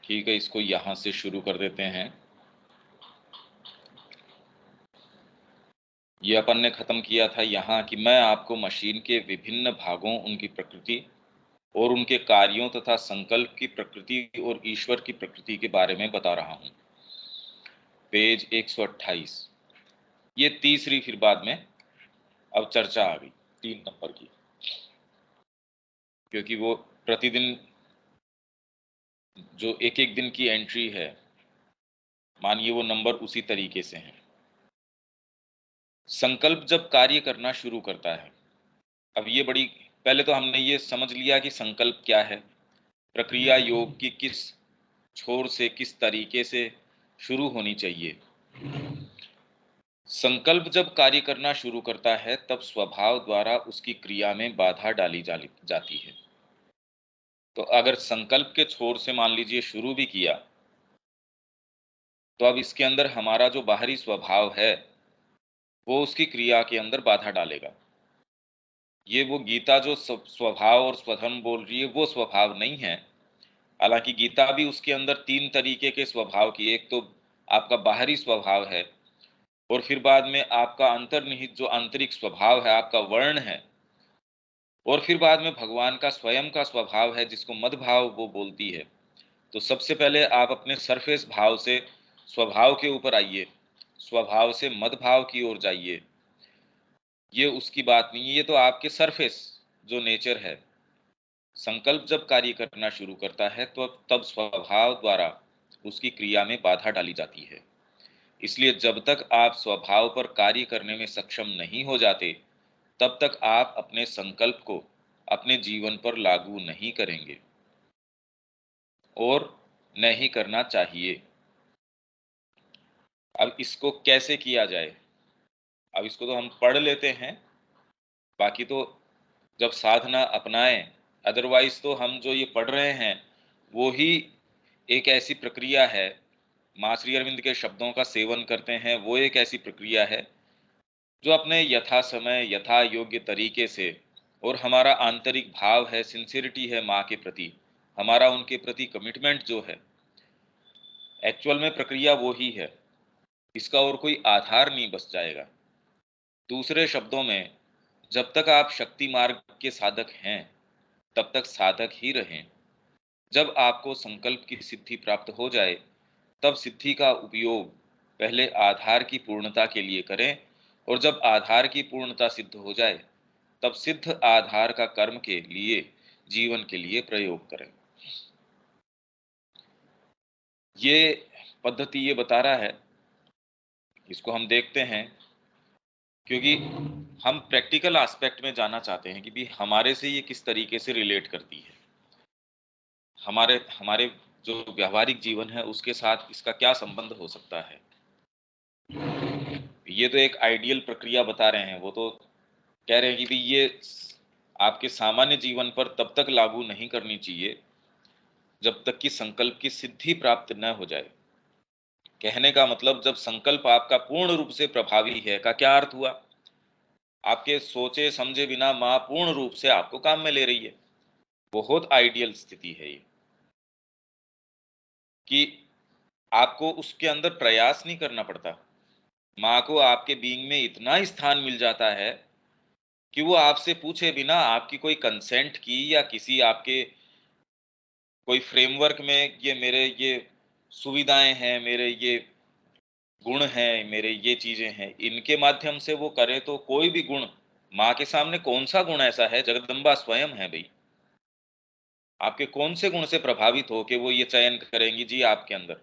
ठीक है, इसको यहाँ से शुरू कर देते हैं। ये अपन ने खत्म किया था यहाँ कि मैं आपको मशीन के विभिन्न भागों, उनकी प्रकृति और उनके कार्यों तथा संकल्प की प्रकृति और ईश्वर की प्रकृति के बारे में बता रहा हूँ। पेज 128। ये तीसरी फिर बाद में अब चर्चा आ गई 3 नंबर की, क्योंकि वो प्रतिदिन जो एक एक दिन की एंट्री है, मानिए वो नंबर उसी तरीके से हैं। संकल्प जब कार्य करना शुरू करता है, अब ये बड़ी, पहले तो हमने ये समझ लिया कि संकल्प क्या है, प्रक्रिया योग की किस छोर से किस तरीके से शुरू होनी चाहिए। संकल्प जब कार्य करना शुरू करता है तब स्वभाव द्वारा उसकी क्रिया में बाधा डाली जाती है। तो अगर संकल्प के छोर से मान लीजिए शुरू भी किया, तो अब इसके अंदर हमारा जो बाहरी स्वभाव है वो उसकी क्रिया के अंदर बाधा डालेगा। ये वो गीता जो स्वभाव और स्वधर्म बोल रही है वो स्वभाव नहीं है। हालांकि गीता भी उसके अंदर 3 तरीके के स्वभाव की, एक तो आपका बाहरी स्वभाव है, और फिर बाद में आपका अंतर्निहित जो आंतरिक स्वभाव है, आपका वर्ण है, और फिर बाद में भगवान का स्वयं का स्वभाव है जिसको मद भाव वो बोलती है। तो सबसे पहले आप अपने सरफेस भाव से स्वभाव के ऊपर आइए, स्वभाव से मद भाव की ओर जाइए। ये उसकी बात नहीं है, ये तो आपके सरफेस जो नेचर है। संकल्प जब कार्य करना शुरू करता है तो तब स्वभाव द्वारा उसकी क्रिया में बाधा डाली जाती है। इसलिए जब तक आप स्वभाव पर कार्य करने में सक्षम नहीं हो जाते, तब तक आप अपने संकल्प को अपने जीवन पर लागू नहीं करेंगे, और नहीं करना चाहिए। अब इसको कैसे किया जाए, अब इसको तो हम पढ़ लेते हैं, बाकी तो जब साधना अपनाएं, अदरवाइज तो हम जो ये पढ़ रहे हैं वो ही एक ऐसी प्रक्रिया है, माँ श्री अरविंद के शब्दों का सेवन करते हैं, वो एक ऐसी प्रक्रिया है जो अपने यथा समय यथा योग्य तरीके से, और हमारा आंतरिक भाव है, सिंसियरिटी है माँ के प्रति, हमारा उनके प्रति कमिटमेंट जो है, एक्चुअल में प्रक्रिया वो ही है। इसका और कोई आधार नहीं बस जाएगा। दूसरे शब्दों में, जब तक आप शक्ति मार्ग के साधक हैं तब तक साधक ही रहें। जब आपको संकल्प की सिद्धि प्राप्त हो जाए तब सिद्धि का उपयोग पहले आधार की पूर्णता के लिए करें, और जब आधार की पूर्णता सिद्ध हो जाए तब सिद्ध आधार का कर्म के लिए, जीवन के लिए प्रयोग करें। ये पद्धति ये बता रहा है, इसको हम देखते हैं, क्योंकि हम प्रैक्टिकल एस्पेक्ट में जाना चाहते हैं कि भी हमारे से ये किस तरीके से रिलेट करती है, हमारे हमारे जो व्यावहारिक जीवन है उसके साथ इसका क्या संबंध हो सकता है। ये तो एक आइडियल प्रक्रिया बता रहे हैं, वो तो कह रहे हैं कि भी ये आपके सामान्य जीवन पर तब तक लागू नहीं करनी चाहिए जब तक कि संकल्प की सिद्धि प्राप्त न हो जाए। कहने का मतलब, जब संकल्प आपका पूर्ण रूप से प्रभावी है का क्या अर्थ हुआ, आपके सोचे समझे बिना माँ पूर्ण रूप से आपको काम में ले रही है। बहुत आइडियल स्थिति है ये, कि आपको उसके अंदर प्रयास नहीं करना पड़ता। माँ को आपके बीइंग में इतना स्थान मिल जाता है कि वो आपसे पूछे बिना, आपकी कोई कंसेंट की या किसी आपके कोई फ्रेमवर्क में, ये मेरे ये सुविधाएं हैं, मेरे ये गुण हैं, मेरे ये चीजें हैं, इनके माध्यम से वो करे तो कोई भी गुण, माँ के सामने कौन सा गुण ऐसा है, जगदम्बा स्वयं है भाई, आपके कौन से गुण से प्रभावित हो के वो ये चयन करेंगी जी आपके अंदर,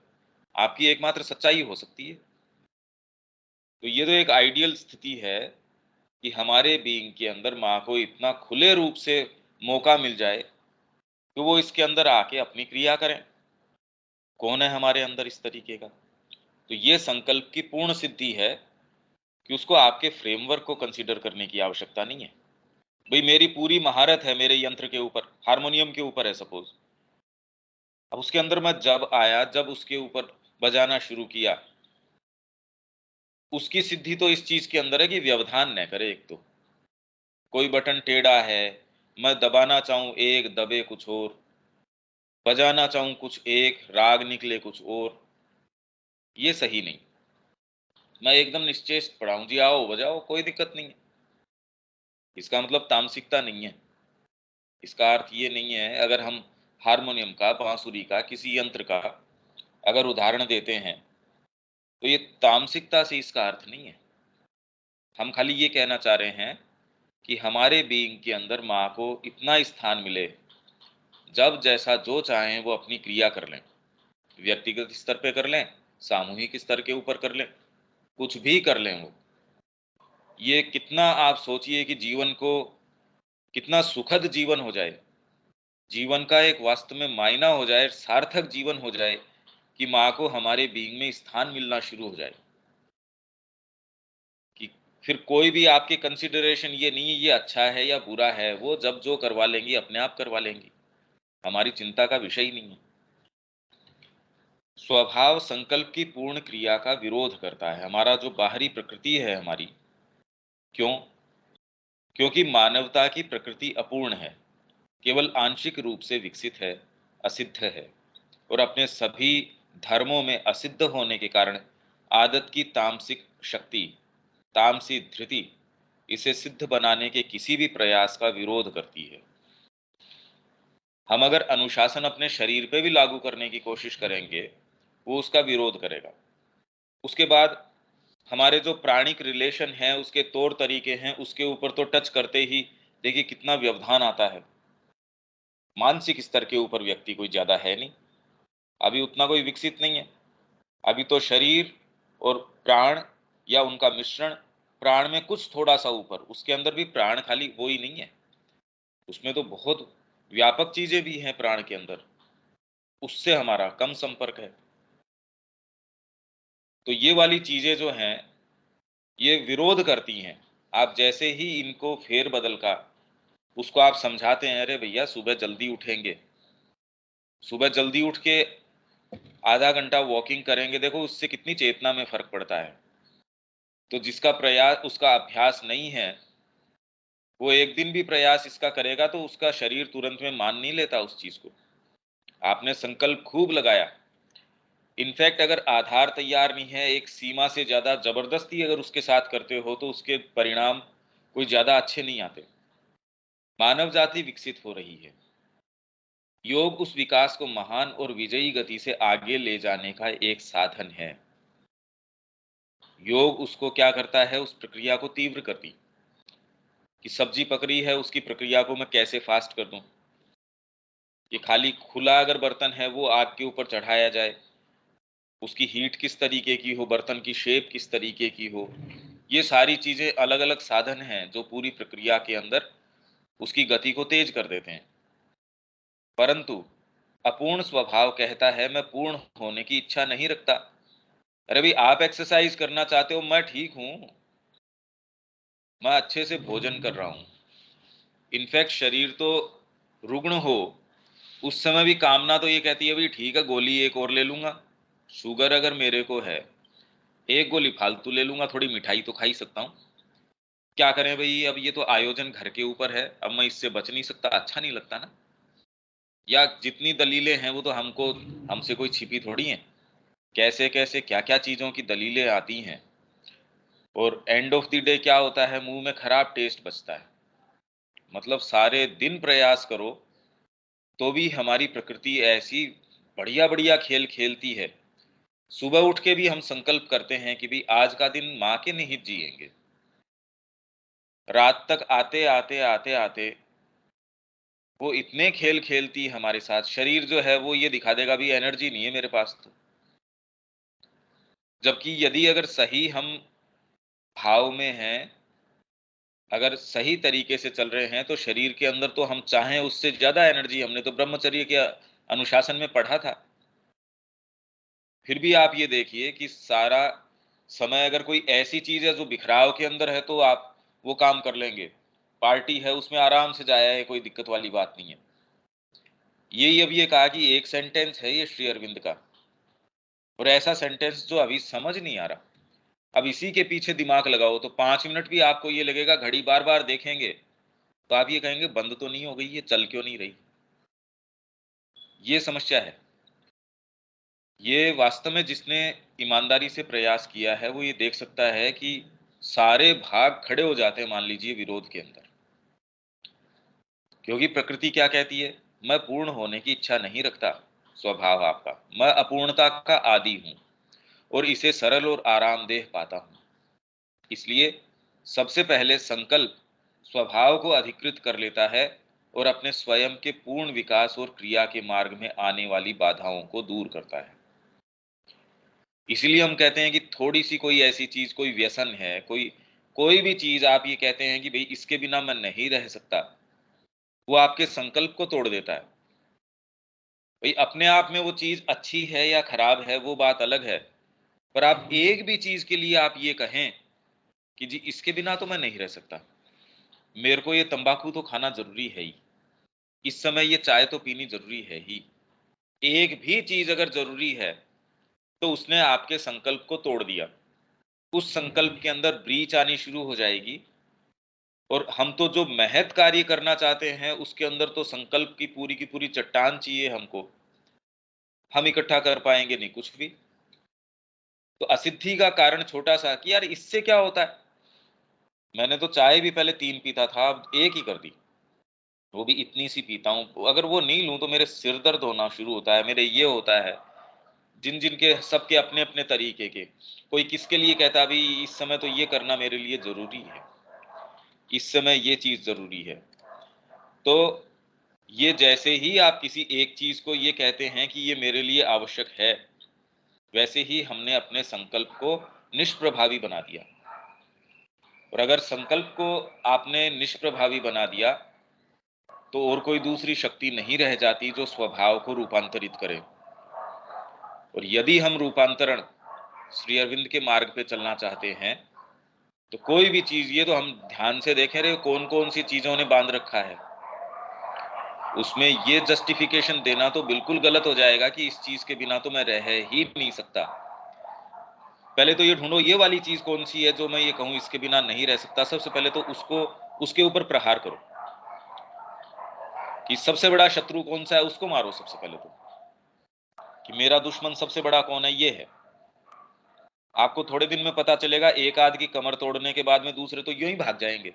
आपकी एकमात्र सच्चाई हो सकती है। तो ये तो एक आइडियल स्थिति है कि हमारे बीइंग के अंदर माँ को इतना खुले रूप से मौका मिल जाए कि वो इसके अंदर आके अपनी क्रिया करें। कौन है हमारे अंदर इस तरीके का? तो ये संकल्प की पूर्ण सिद्धि है कि उसको आपके फ्रेमवर्क को कंसीडर करने की आवश्यकता नहीं है। भाई मेरी पूरी महारत है मेरे यंत्र के ऊपर, हारमोनियम के ऊपर है सपोज, अब उसके अंदर मैं जब आया, जब उसके ऊपर बजाना शुरू किया, उसकी सिद्धि तो इस चीज के अंदर है कि व्यवधान न करे। एक तो कोई बटन टेढ़ा है, मैं दबाना चाहूं एक दबे कुछ और, बजाना चाहूँ कुछ एक, राग निकले कुछ और, ये सही नहीं। मैं एकदम निश्चेष्ट पड़ा हूँ, जी आओ बजाओ, कोई दिक्कत नहीं है। इसका मतलब तामसिकता नहीं है। इसका अर्थ ये नहीं है, अगर हम हारमोनियम का, बांसुरी का, किसी यंत्र का अगर उदाहरण देते हैं, तो ये तामसिकता से इसका अर्थ नहीं है। हम खाली ये कहना चाह रहे हैं कि हमारे बीइंग के अंदर माँ को इतना स्थान मिले, जब जैसा जो चाहें वो अपनी क्रिया कर लें। व्यक्तिगत स्तर पे कर लें, सामूहिक स्तर के ऊपर कर लें, कुछ भी कर लें वो। ये कितना आप सोचिए कि जीवन को कितना सुखद जीवन हो जाए, जीवन का एक वास्तव में मायना हो जाए, सार्थक जीवन हो जाए कि माँ को हमारे बीइंग में स्थान मिलना शुरू हो जाए। कि फिर कोई भी आपके कंसिडरेशन ये नहीं है ये अच्छा है या बुरा है, वो जब जो करवा लेंगी अपने आप करवा लेंगी, हमारी चिंता का विषय ही नहीं है। स्वभाव संकल्प की पूर्ण क्रिया का विरोध करता है। हमारा जो बाहरी प्रकृति है हमारी, क्यों? क्योंकि मानवता की प्रकृति अपूर्ण है, केवल आंशिक रूप से विकसित है, असिद्ध है, और अपने सभी धर्मों में असिद्ध होने के कारण आदत की तामसिक शक्ति, तामसी धृति इसे सिद्ध बनाने के किसी भी प्रयास का विरोध करती है। हम अगर अनुशासन अपने शरीर पे भी लागू करने की कोशिश करेंगे, वो उसका विरोध करेगा। उसके बाद हमारे जो प्राणिक रिलेशन है, उसके तौर तरीके हैं, उसके ऊपर तो टच करते ही देखिए कितना व्यवधान आता है। मानसिक स्तर के ऊपर व्यक्ति कोई ज्यादा है नहीं, अभी उतना कोई विकसित नहीं है। अभी तो शरीर और प्राण या उनका मिश्रण, प्राण में कुछ थोड़ा सा ऊपर, उसके अंदर भी प्राण खाली वो ही नहीं है, उसमें तो बहुत व्यापक चीजें भी हैं प्राण के अंदर, उससे हमारा कम संपर्क है। तो ये वाली चीजें जो हैं, ये विरोध करती हैं। आप जैसे ही इनको फेर बदल का उसको आप समझाते हैं, अरे भैया सुबह जल्दी उठेंगे, सुबह जल्दी उठ के आधा घंटा वॉकिंग करेंगे, देखो उससे कितनी चेतना में फर्क पड़ता है। तो जिसका प्रयास, उसका अभ्यास नहीं है, वो एक दिन भी प्रयास इसका करेगा तो उसका शरीर तुरंत में मान नहीं लेता उस चीज को। आपने संकल्प खूब लगाया, इनफैक्ट अगर आधार तैयार नहीं है, एक सीमा से ज्यादा जबरदस्ती अगर उसके साथ करते हो, तो उसके परिणाम कोई ज्यादा अच्छे नहीं आते। मानव जाति विकसित हो रही है, योग उस विकास को महान और विजयी गति से आगे ले जाने का एक साधन है। योग उसको क्या करता है, उस प्रक्रिया को तीव्र करती, कि सब्जी पकड़ी है उसकी प्रक्रिया को मैं कैसे फास्ट कर दूं, कि खाली खुला अगर बर्तन है वो आग के ऊपर चढ़ाया जाए, उसकी हीट किस तरीके की हो, बर्तन की शेप किस तरीके की हो, ये सारी चीजें अलग अलग साधन हैं जो पूरी प्रक्रिया के अंदर उसकी गति को तेज कर देते हैं। परंतु अपूर्ण स्वभाव कहता है मैं पूर्ण होने की इच्छा नहीं रखता। अरे भाई आप एक्सरसाइज करना चाहते हो, मैं ठीक हूं, मैं अच्छे से भोजन कर रहा हूं, इनफैक्ट शरीर तो रुग्ण हो, उस समय भी कामना तो ये कहती है भाई ठीक है गोली एक और ले लूंगा, शुगर अगर मेरे को है एक गोली फालतू ले लूंगा, थोड़ी मिठाई तो खा ही सकता हूँ। क्या करें भाई, अब ये तो आयोजन घर के ऊपर है, अब मैं इससे बच नहीं सकता, अच्छा नहीं लगता ना। या जितनी दलीलें हैं वो तो हमको, हमसे कोई छिपी थोड़ी हैं, कैसे कैसे क्या क्या चीजों की दलीलें आती हैं, और एंड ऑफ द डे क्या होता है, मुंह में खराब टेस्ट बचता है। मतलब सारे दिन प्रयास करो तो भी हमारी प्रकृति ऐसी बढ़िया बढ़िया खेल खेलती है। सुबह उठ के भी हम संकल्प करते हैं कि भाई आज का दिन माँ के निहित जिएंगे, रात तक आते आते आते आते वो इतने खेल खेलती है हमारे साथ, शरीर जो है वो ये दिखा देगा भी एनर्जी नहीं है मेरे पास तो। जबकि यदि अगर सही हम भाव में हैं, अगर सही तरीके से चल रहे हैं, तो शरीर के अंदर तो हम चाहें उससे ज्यादा एनर्जी, हमने तो ब्रह्मचर्य के अनुशासन में पढ़ा था। फिर भी आप ये देखिए कि सारा समय अगर कोई ऐसी चीज है जो बिखराव के अंदर है, तो आप वो काम कर लेंगे। पार्टी है उसमें आराम से जाया है, कोई दिक्कत वाली बात नहीं है। यही अब ये कहा कि एक सेंटेंस है ये श्री अरविंद का, और ऐसा सेंटेंस जो अभी समझ नहीं आ रहा। अब इसी के पीछे दिमाग लगाओ तो 5 मिनट भी आपको ये लगेगा, घड़ी बार बार देखेंगे तो आप ये कहेंगे बंद तो नहीं हो गई, ये चल क्यों नहीं रही। ये समस्या है। ये वास्तव में जिसने ईमानदारी से प्रयास किया है, वो ये देख सकता है कि सारे भाग खड़े हो जाते हैं, मान लीजिए विरोध के अंदर। क्योंकि प्रकृति क्या कहती है? मैं पूर्ण होने की इच्छा नहीं रखता, स्वभाव आपका। मैं अपूर्णता का आदी हूँ और इसे सरल और आरामदेह पाता हूँ। इसलिए सबसे पहले संकल्प स्वभाव को अधिकृत कर लेता है और अपने स्वयं के पूर्ण विकास और क्रिया के मार्ग में आने वाली बाधाओं को दूर करता है। इसीलिए हम कहते हैं कि थोड़ी-सी कोई ऐसी चीज़, कोई व्यसन है, कोई कोई भी चीज़ आप ये कहते हैं कि भई इसके बिना मैं नहीं रह सकता, वो आपके संकल्प को तोड़ देता है। भई अपने आप में वो चीज़ अच्छी है या खराब है, वो बात अलग है। पर आप एक भी चीज़ के लिए आप ये कहें कि जी इसके बिना तो मैं नहीं रह सकता। मेरे को ये तम्बाकू तो खाना ज़रूरी है ही। इस समय ये चाय तो पीनी ज़रूरी है ही। एक भी चीज़ अगर ज़रूरी है, तो उसने आपके संकल्प को तोड़ दिया। उस संकल्प के अंदर ब्रीच आनी शुरू हो जाएगी और हम तो जो महत् कार्य करना चाहते हैं, उसके अंदर तो संकल्प की पूरी चट्टान चाहिए हमको। हम इकट्ठा कर पाएँगे नहीं कुछ भी। तो असिद्धि का कारण छोटा-सा कि यार इससे क्या होता है? मैंने तो चाय भी पहले 3 पीता था, अब 1 ही कर दी। वो भी इतनी सी पीता हूँ। अगर वो नहीं लूँ तो मेरे सिर दर्द होना शुरू होता है, मेरे ये होता है। जिन-जिन के सबके अपने-अपने तरीके के। कोई किसके लिए कहता अभी इस समय तो ये करना मेरे लिए ज़रूरी है। इस समय ये चीज़ ज़रूरी है। तो ये जैसे ही आप किसी एक चीज़ को ये कहते हैं कि ये मेरे लिए आवश्यक है, वैसे ही हमने अपने संकल्प को निष्प्रभावी बना दिया। और अगर संकल्प को आपने निष्प्रभावी बना दिया, तो और कोई दूसरी शक्ति नहीं रह जाती जो स्वभाव को रूपांतरित करे। और यदि हम रूपांतरण श्री अरविंद के मार्ग पे चलना चाहते हैं, तो कोई भी चीज़ ये तो हम ध्यान से देखें रहे कौन-कौन सी चीज़ों ने बाँध रखा है। उसमें ये जस्टिफिकेशन देना तो बिल्कुल गलत हो जाएगा कि इस चीज़ के बिना तो मैं रह ही नहीं सकता। पहले तो ये ढूँढो ये वाली चीज़ कौन-सी है जो मैं ये कहूँ इसके बिना नहीं रह सकता। सबसे पहले तो उसको उसके ऊपर प्रहार करो कि सबसे बड़ा शत्रु कौन-सा है उसको मारो सबसे पहले तो, कि मेरा दुश्मन सबसे बड़ा कौन है ये है। आपको थोड़े दिन में पता चलेगा एक आध की कमर तोड़ने के बाद में दूसरे तो यूँ ही भाग जाएँगे।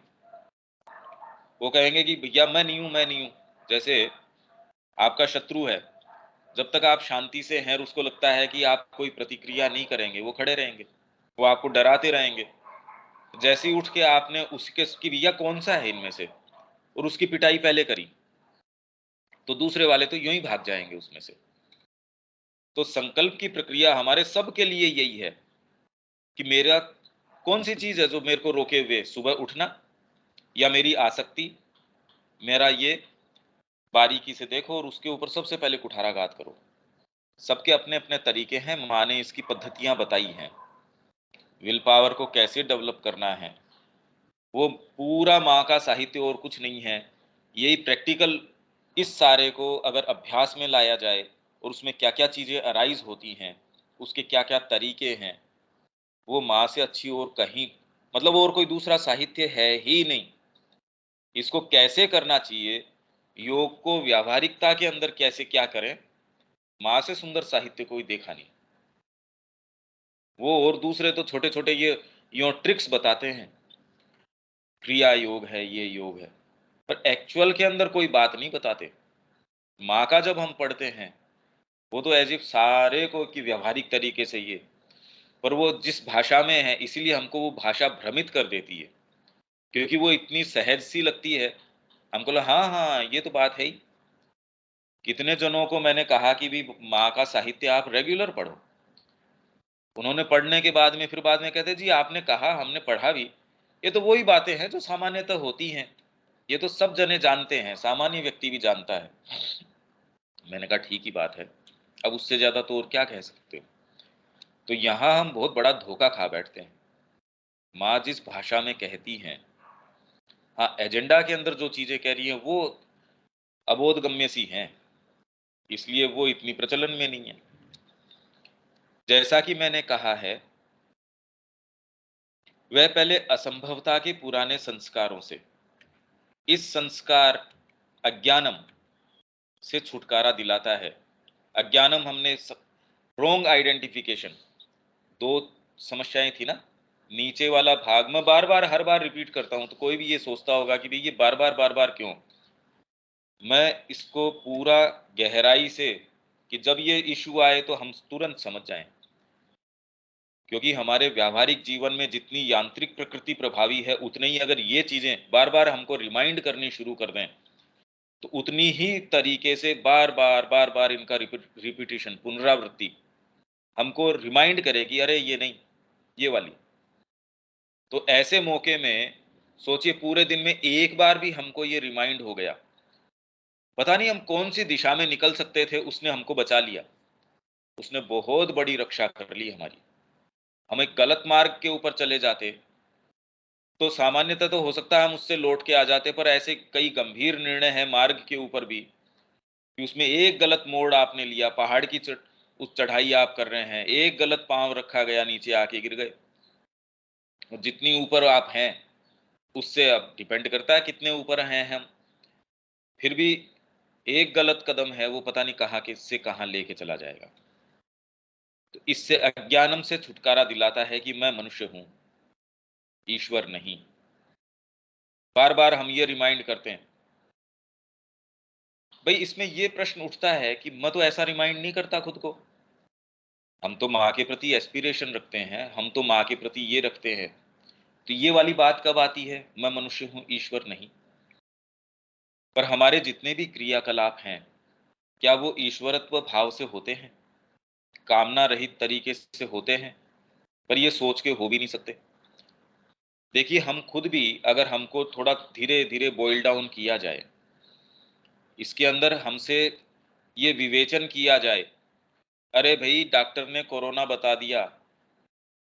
वो कहेंगे कि भैया मैं नहीं हूँ, मैं नहीं हूँ। जैसे आपका शत्रु है, जब तक आप शांति से हैं और उसको लगता है कि आप कोई प्रतिक्रिया नहीं करेंगे, वो खड़े रहेंगे। वो आपको डराते रहेंगे। जैसे ही उठ के आपने उसके कि भैया कौन-सा है इनमें से और उसकी पिटाई पहले करी, तो दूसरे वाले तो यूँ ही भाग जाएँगे उसमें से। तो संकल्प की प्रक्रिया हमारे सबके लिए यही है कि मेरा कौन-सी चीज़ है जो मेरे को रोके हुए सुबह उठना या मेरी आसक्ति, मेरा ये बारीकी से देखो और उसके ऊपर सबसे पहले कुठाराघात करो। सबके अपने-अपने तरीके हैं, माँ ने इसकी पद्धतियाँ बताई हैं। विल पावर को कैसे डेवलप करना है, वो पूरा माँ का साहित्य और कुछ नहीं है। यही प्रैक्टिकल इस सारे को अगर अभ्यास में लाया जाए और उसमें क्या-क्या चीज़ें अराइज़ होती हैं, उसके क्या-क्या तरीके हैं, वो माँ से अच्छी और कहीं मतलब और कोई दूसरा साहित्य है ही नहीं। इसको कैसे करना चाहिए, योग को व्यावहारिकता के अंदर कैसे क्या करें, माँ से सुंदर साहित्य कोई देखा नहीं। वो और दूसरे तो छोटे-छोटे ये यूँ ट्रिक्स बताते हैं, क्रिया योग है, ये योग है, पर एक्चुअल के अंदर कोई बात नहीं बताते। माँ का जब हम पढ़ते हैं, वो तो ऐज़ इफ सारे को कि व्यावहारिक तरीके से ये, पर वो जिस भाषा में है इसीलिए हमको वो भाषा भ्रमित कर देती है, क्योंकि वो इतनी सहज सी लगती है, हमको लगा हाँ, हाँ, ये तो बात है ही। कितने जनों को मैंने कहा कि भी माँ का साहित्य आप रेगुलर पढ़ो। उन्होंने पढ़ने के बाद में फिर बाद में कहते जी आपने कहा हमने पढ़ा भी। ये तो वही बातें हैं जो सामान्यतः होती हैं। ये तो सब जने जानते हैं, सामान्य व्यक्ति भी जानता है। मैंने कहा ठीक ही बात है। अब उससे ज़्यादा तो और क्या कह सकते हो? तो यहाँ हम बहुत बड़ा धोखा खा बैठते हैं। माँ जिस भाषा में कहती हैं, हाँ, एजेंडा के अंदर जो चीज़ें कह रही हैं वो अबोधगम्य सी हैं, इसलिए वो इतनी प्रचलन में नहीं है। जैसा कि मैंने कहा है, वह पहले असंभवता के पुराने संस्कारों से, इस संस्कार अज्ञानम से छुटकारा दिलाता है। अज्ञानम हमने रॉन्ग आइडेंटिफिकेशन, 2 समस्याएं थी ना। नीचे वाला भाग मैं बार-बार हर बार रिपीट करता हूँ, तो कोई भी ये सोचता होगा कि भई ये बार-बार क्यों? मैं इसको पूरा गहराई से, कि जब ये इश्यू आए तो हम तुरंत समझ जाएँ। क्योंकि हमारे व्यावहारिक जीवन में जितनी यांत्रिक प्रकृति प्रभावी है, उतनी ही अगर ये चीज़ें बार-बार हमको रिमाइंड करनी शुरू कर दें, तो उतनी ही तरीके से बार-बार इनका रिपिटिशन, पुनरावृत्ति हमको रिमाइंड करे कि अरे ये नहीं, ये वाली। तो ऐसे मौके में सोचिए पूरे दिन में एक बार भी हमको ये रिमाइंड हो गया, पता नहीं हम कौन-सी दिशा में निकल सकते थे, उसने हमको बचा लिया। उसने बहुत बड़ी रक्षा कर ली हमारी। हम एक गलत मार्ग के ऊपर चले जाते, तो सामान्यतः तो हो सकता है हम उससे लौट के आ जाते, पर ऐसे कई गंभीर निर्णय हैं मार्ग के ऊपर भी, कि उसमें एक गलत मोड़ आपने लिया, पहाड़ की उस चढ़ाई आप कर रहे हैं, एक गलत पाँव रखा गया, नीचे आके गिर गए। और जितनी ऊपर आप हैं, उससे अब डिपेंड करता है कितने ऊपर हैं हम। फिर भी एक गलत कदम है, वो पता नहीं कहाँ किससे कहाँ लेके चला जाएगा। तो इससे अज्ञानम से छुटकारा दिलाता है कि मैं मनुष्य हूँ, ईश्वर नहीं। बार-बार हम ये रिमाइंड करते हैं। भई इसमें ये प्रश्न उठता है कि मैं तो ऐसा रिमाइंड नहीं करता खुद को। हम तो माँ के प्रति एस्पिरेशन रखते हैं, हम तो माँ के प्रति ये रखते हैं। तो ये वाली बात कब आती है, मैं मनुष्य हूँ, ईश्वर नहीं। पर हमारे जितने भी क्रियाकलाप हैं, क्या वो ईश्वरत्व भाव से होते हैं? कामना रहित तरीके से होते हैं? पर ये सोच के हो भी नहीं सकते। देखिए हम खुद भी, अगर हमको थोड़ा धीरे-धीरे बॉयल डाउन किया जाए, इसके अंदर हमसे ये विवेचन किया जाए, अरे भई डॉक्टर ने कोरोना बता दिया।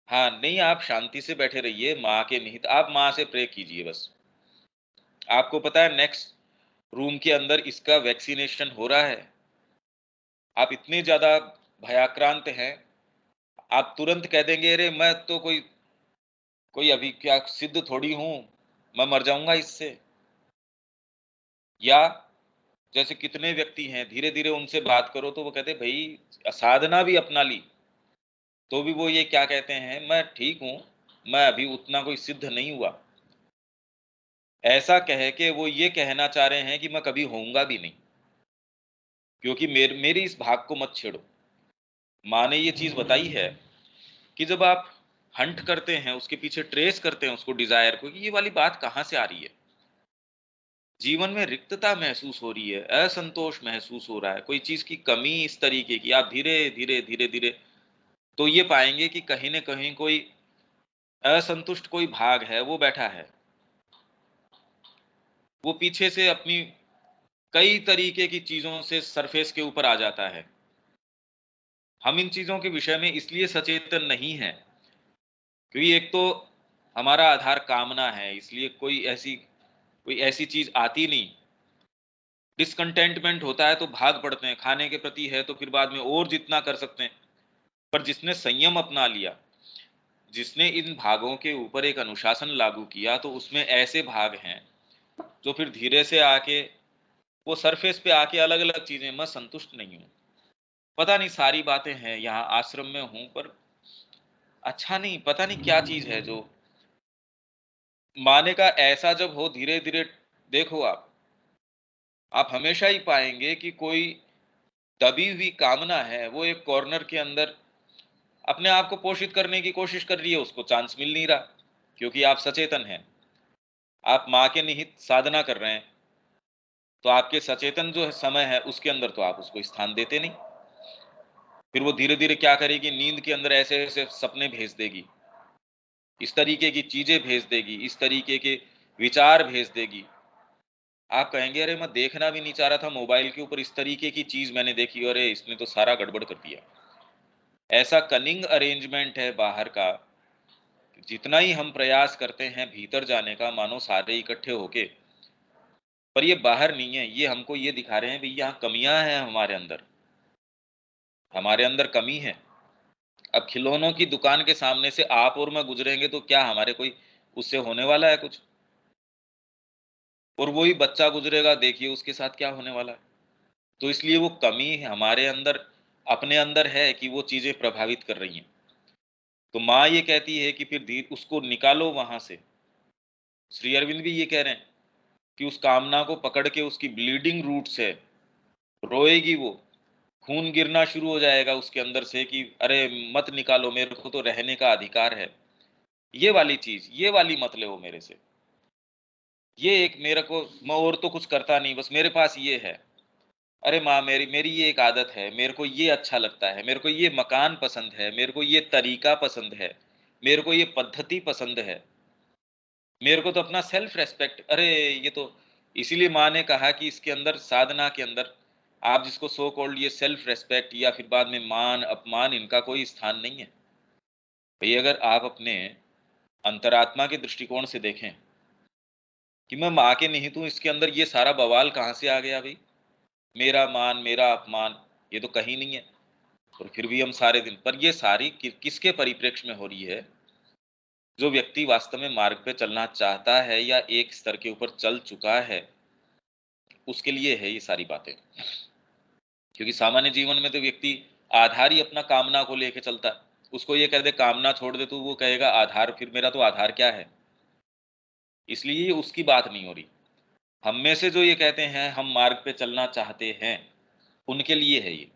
हाँ, नहीं आप शांति से बैठे रहिए, माँ के निहित आप माँ से प्रे कीजिए बस। आपको पता है नेक्स्ट रूम के अंदर इसका वैक्सीनेशन हो रहा है। आप इतने ज़्यादा भयाक्रांत हैं, आप तुरंत कह देंगे अरे मैं तो कोई कोई अभी क्या सिद्ध थोड़ी हूँ, मैं मर जाऊँगा इससे। या जैसे कितने व्यक्ति हैं, धीरे-धीरे उनसे बात करो तो वो कहते हैं भई साधना भी अपना ली, तो भी वो ये क्या कहते हैं, मैं ठीक हूँ, मैं अभी उतना कोई सिद्ध नहीं हुआ। ऐसा कह के वो ये कहना चाह रहे हैं कि मैं कभी होऊँगा भी नहीं, क्योंकि मेरी इस भाग को मत छेड़ो। माँ ने ये चीज़ बताई है कि जब आप हंट करते हैं, उसके पीछे ट्रेस करते हैं उसको डिज़ायर को, कि ये वाली बात कहाँ से आ रही है? जीवन में रिक्तता महसूस हो रही है, असंतोष महसूस हो रहा है, कोई चीज़ की कमी इस तरीके की, आप धीरे-धीरे तो ये पाएँगे कि कहीं न कहीं कोई असंतुष्ट कोई भाग है, वो बैठा है। वो पीछे से अपनी कई तरीके की चीज़ों से सरफ़ेस के ऊपर आ जाता है। हम इन चीज़ों के विषय में इसलिए सचेतन नहीं हैं, क्योंकि एक तो हमारा आधार कामना है, इसलिए कोई ऐसी चीज़ आती नहीं। डिसकंटेंटमेंट होता है तो भाग पड़ते हैं, खाने के प्रति है तो फिर बाद में और जितना कर सकते हैं। पर जिसने संयम अपना लिया, जिसने इन भागों के ऊपर एक अनुशासन लागू किया, तो उसमें ऐसे भाग हैं, जो फिर धीरे से आके वो सरफेस पे आके अलग-अलग चीज़ें, मैं संतुष्ट नहीं हूँ। पता नहीं सारी बातें हैं, यहाँ आश्रम में हूँ पर अच्छा नहीं, पता नहीं क्या चीज़ है जो माने का ऐसा जब हो धीरे-धीरे देखो आप हमेशा ही पाएँगे कि कोई दबी हुई कामना है, वो एक कॉर्नर के अंदर अपने आप को पोषित करने की कोशिश कर रही है, उसको चांस मिल नहीं रहा, क्योंकि आप सचेतन हैं। आप माँ के निहित साधना कर रहे हैं, तो आपके सचेतन जो समय है, उसके अंदर तो आप उसको स्थान देते नहीं। फिर वो धीरे-धीरे क्या करेगी, नींद के अंदर ऐसे-ऐसे सपने भेज देगी, इस तरीके की चीज़ें भेज देगी, इस तरीके के विचार भेज देगी। आप कहेंगे, "अरे! मैं देखना भी नहीं चाह रहा था, मोबाइल के ऊपर इस तरीके की चीज़ मैंने देखी, अरे! इसने तो सारा गड़बड़ कर दिया।" ऐसा कनिंग अरेंजमेंट है बाहर का, जितना ही हम प्रयास करते हैं भीतर जाने का, मानो सारे इकट्ठे होके, पर ये बाहर नहीं है, ये हमको ये दिखा रहे हैं, भई यहाँ कमियाँ हैं हमारे अंदर कमी है। अब खिलौनों की दुकान के सामने से आप और मैं गुज़रेंगे तो क्या हमारे कोई उससे होने वाला है कुछ? और वही बच्चा गुज़रेगा, देखिए उसके साथ क्या होने वाला है। तो इसलिए वो कमी हमारे अंदर, अपने अंदर है कि वो चीज़ें प्रभावित कर रही हैं। तो माँ ये कहती है कि फिर धी उसको निकालो वहाँ से। श्री अरविंद भी ये कह रहे हैं कि उस कामना को पकड़ के उसकी ब्लीडिंग रूट्स है, रोएगी वो, खून गिरना शुरू हो जाएगा उसके अंदर से कि अरे मत निकालो, मेरे को तो रहने का अधिकार है। ये वाली चीज़, ये वाली मत लो मेरे से। ये एक मेरे को, मैं और तो कुछ करता नहीं, बस मेरे पास ये है। अरे माँ, मेरी मेरी ये एक आदत है, मेरे को ये अच्छा लगता है, मेरे को ये मकान पसंद है, मेरे को ये तरीका पसंद है, मेरे को ये पद्धति पसंद है, मेरे को तो अपना सेल्फ रेस्पेक्ट, अरे ये तो, इसीलिए माँ ने कहा कि इसके अंदर, साधना के अंदर, आप जिसको सो कॉल्ड ये सेल्फ रेस्पेक्ट या फिर बाद में मान अपमान, इनका कोई स्थान नहीं है। भाई अगर आप अपने अंतरात्मा के दृष्टिकोण से देखें कि मैं माँ के निहित हूँ, इसके अंदर ये सारा बवाल कहाँ से आ गया भाई? मेरा मान, मेरा अपमान, ये तो कहीं नहीं है। और फिर भी हम सारे दिन पर, ये सारी किसके परिप्रेक्ष्य में हो रही है? जो व्यक्ति वास्तव में मार्ग पे चलना चाहता है या एक स्तर के ऊपर चल चुका है, उसके लिए है ये सारी बातें। क्योंकि सामान्य जीवन में तो व्यक्ति आधार ही अपना कामना को लेके चलता है। उसको ये कह दे कामना छोड़ दे, तो वो कहेगा आधार, फिर मेरा तो आधार क्या है? इसलिए ये उसकी बात नहीं हो रही। हम में से जो ये कहते हैं हम मार्ग पे चलना चाहते हैं, उनके लिए है ये।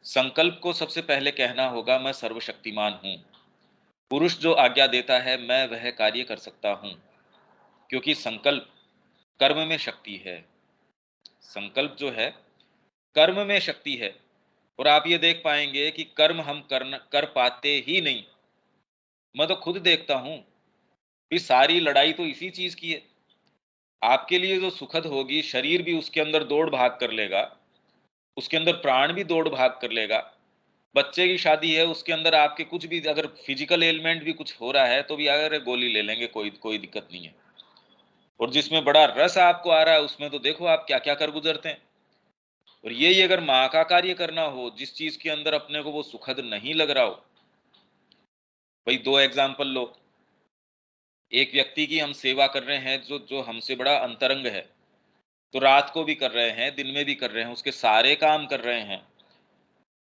संकल्प को सबसे पहले कहना होगा मैं सर्वशक्तिमान हूँ। पुरुष जो आज्ञा देता है मैं वह कार्य कर सकता हूँ, क्योंकि संकल्प कर्म में शक्ति है। संकल्प जो है कर्म में शक्ति है। और आप ये देख पाएंगे कि कर्म हम कर पाते ही नहीं। मैं तो खुद देखता हूँ कि सारी लड़ाई तो इसी चीज की है। आपके लिए जो सुखद होगी, शरीर भी उसके अंदर दौड़ भाग कर लेगा, उसके अंदर प्राण भी दौड़ भाग कर लेगा। बच्चे की शादी है, उसके अंदर आपके कुछ भी अगर फिजिकल एलिमेंट भी कुछ हो रहा है तो भी अगर गोली ले लेंगे, कोई कोई दिक्कत नहीं है। और जिसमें बड़ा रस आपको आ रहा है, उसमें तो देखो आप क्या क्या कर गुजरते हैं। और यही अगर माँ का कार्य करना हो, जिस चीज के अंदर अपने को वो सुखद नहीं लग रहा हो, भाई दो एग्जाम्पल लो। एक व्यक्ति की हम सेवा कर रहे हैं जो जो हमसे बड़ा अंतरंग है, तो रात को भी कर रहे हैं, दिन में भी कर रहे हैं, उसके सारे काम कर रहे हैं,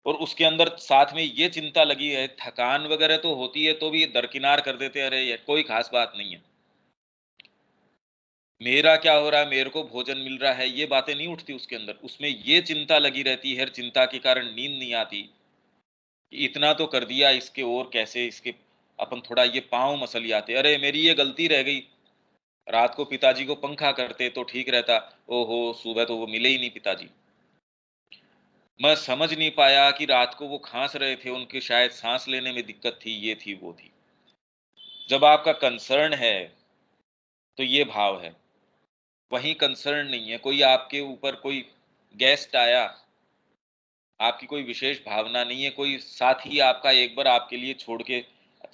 और उसके अंदर साथ में ये चिंता लगी है, थकान वगैरह तो होती है तो भी दरकिनार कर देते हैं, अरे ये कोई खास बात नहीं है, मेरा क्या हो रहा है, मेरे को भोजन मिल रहा है, ये बातें नहीं उठती उसके अंदर। उसमें ये चिंता लगी रहती है, चिंता के कारण नींद नहीं आती कि इतना तो कर दिया, इसके और कैसे इसके अपन थोड़ा ये पाँव मसल आते, अरे मेरी ये गलती रह गई, रात को पिताजी को पंखा करते तो ठीक रहता, ओहो सुबह तो वो मिले ही नहीं पिताजी। मैं समझ नहीं पाया कि रात को वो खांस रहे थे, उनके शायद सांस लेने में दिक्कत थी, ये थी वो थी। जब आपका कंसर्न है तो ये भाव है, वहीं कंसर्न नहीं है, कोई आपके ऊपर कोई गेस्ट आया, आपकी कोई विशेष भावना नहीं है, कोई साथी आपका एक बार आपके लिए छोड़ के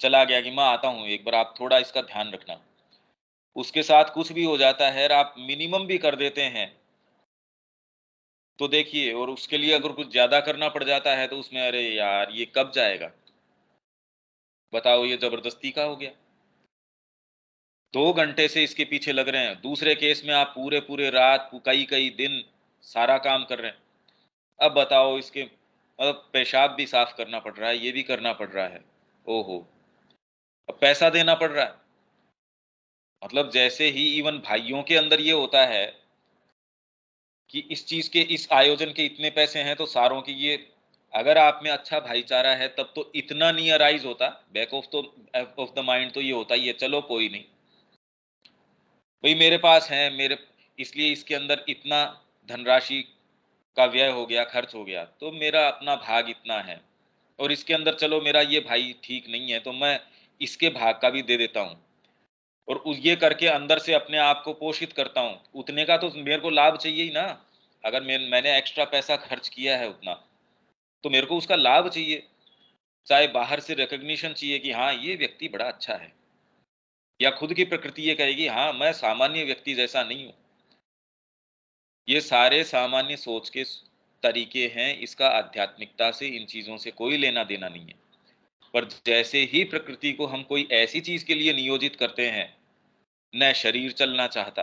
चला गया कि मैं आता हूँ, एक बार आप थोड़ा इसका ध्यान रखना, उसके साथ कुछ भी हो जाता है और आप मिनिमम भी कर देते हैं, तो देखिए, और उसके लिए अगर कुछ ज्यादा करना पड़ जाता है तो उसमें अरे यार ये कब जाएगा, बताओ, ये जबरदस्ती का हो गया। 2 घंटे से इसके पीछे लग रहे हैं, दूसरे केस में आप पूरे पूरे रात कई कई दिन सारा काम कर रहे हैं। अब बताओ, इसके मतलब पेशाब भी साफ करना पड़ रहा है, ये भी करना पड़ रहा है, ओहो, अब पैसा देना पड़ रहा है। मतलब जैसे ही इवन भाइयों के अंदर ये होता है कि इस चीज के, इस आयोजन के इतने पैसे हैं तो सारों की ये, अगर आप में अच्छा भाईचारा है तब तो इतना नहीं अराइज होता, बैक ऑफ तो ऑफ द माइंड तो ये होता ही है, चलो कोई नहीं भाई, मेरे पास है, मेरे, इसलिए इसके अंदर इतना धनराशि का व्यय हो गया, खर्च हो गया, तो मेरा अपना भाग इतना है। और इसके अंदर चलो मेरा ये भाई ठीक नहीं है तो मैं इसके भाग का भी दे देता हूँ, और ये करके अंदर से अपने आप को पोषित करता हूँ। उतने का तो मेरे को लाभ चाहिए ही ना। अगर मैंने एक्स्ट्रा पैसा खर्च किया है उतना, तो मेरे को उसका लाभ चाहिए, चाहे बाहर से रिकग्निशन चाहिए कि हाँ ये व्यक्ति बड़ा अच्छा है, या खुद की प्रकृति ये कहेगी हाँ मैं सामान्य व्यक्ति जैसा नहीं हूँ। ये सारे सामान्य सोच के तरीके हैं, इसका आध्यात्मिकता से, इन चीजों से कोई लेना देना नहीं है। पर जैसे ही प्रकृति को हम कोई ऐसी चीज के लिए नियोजित करते हैं, न शरीर चलना चाहता,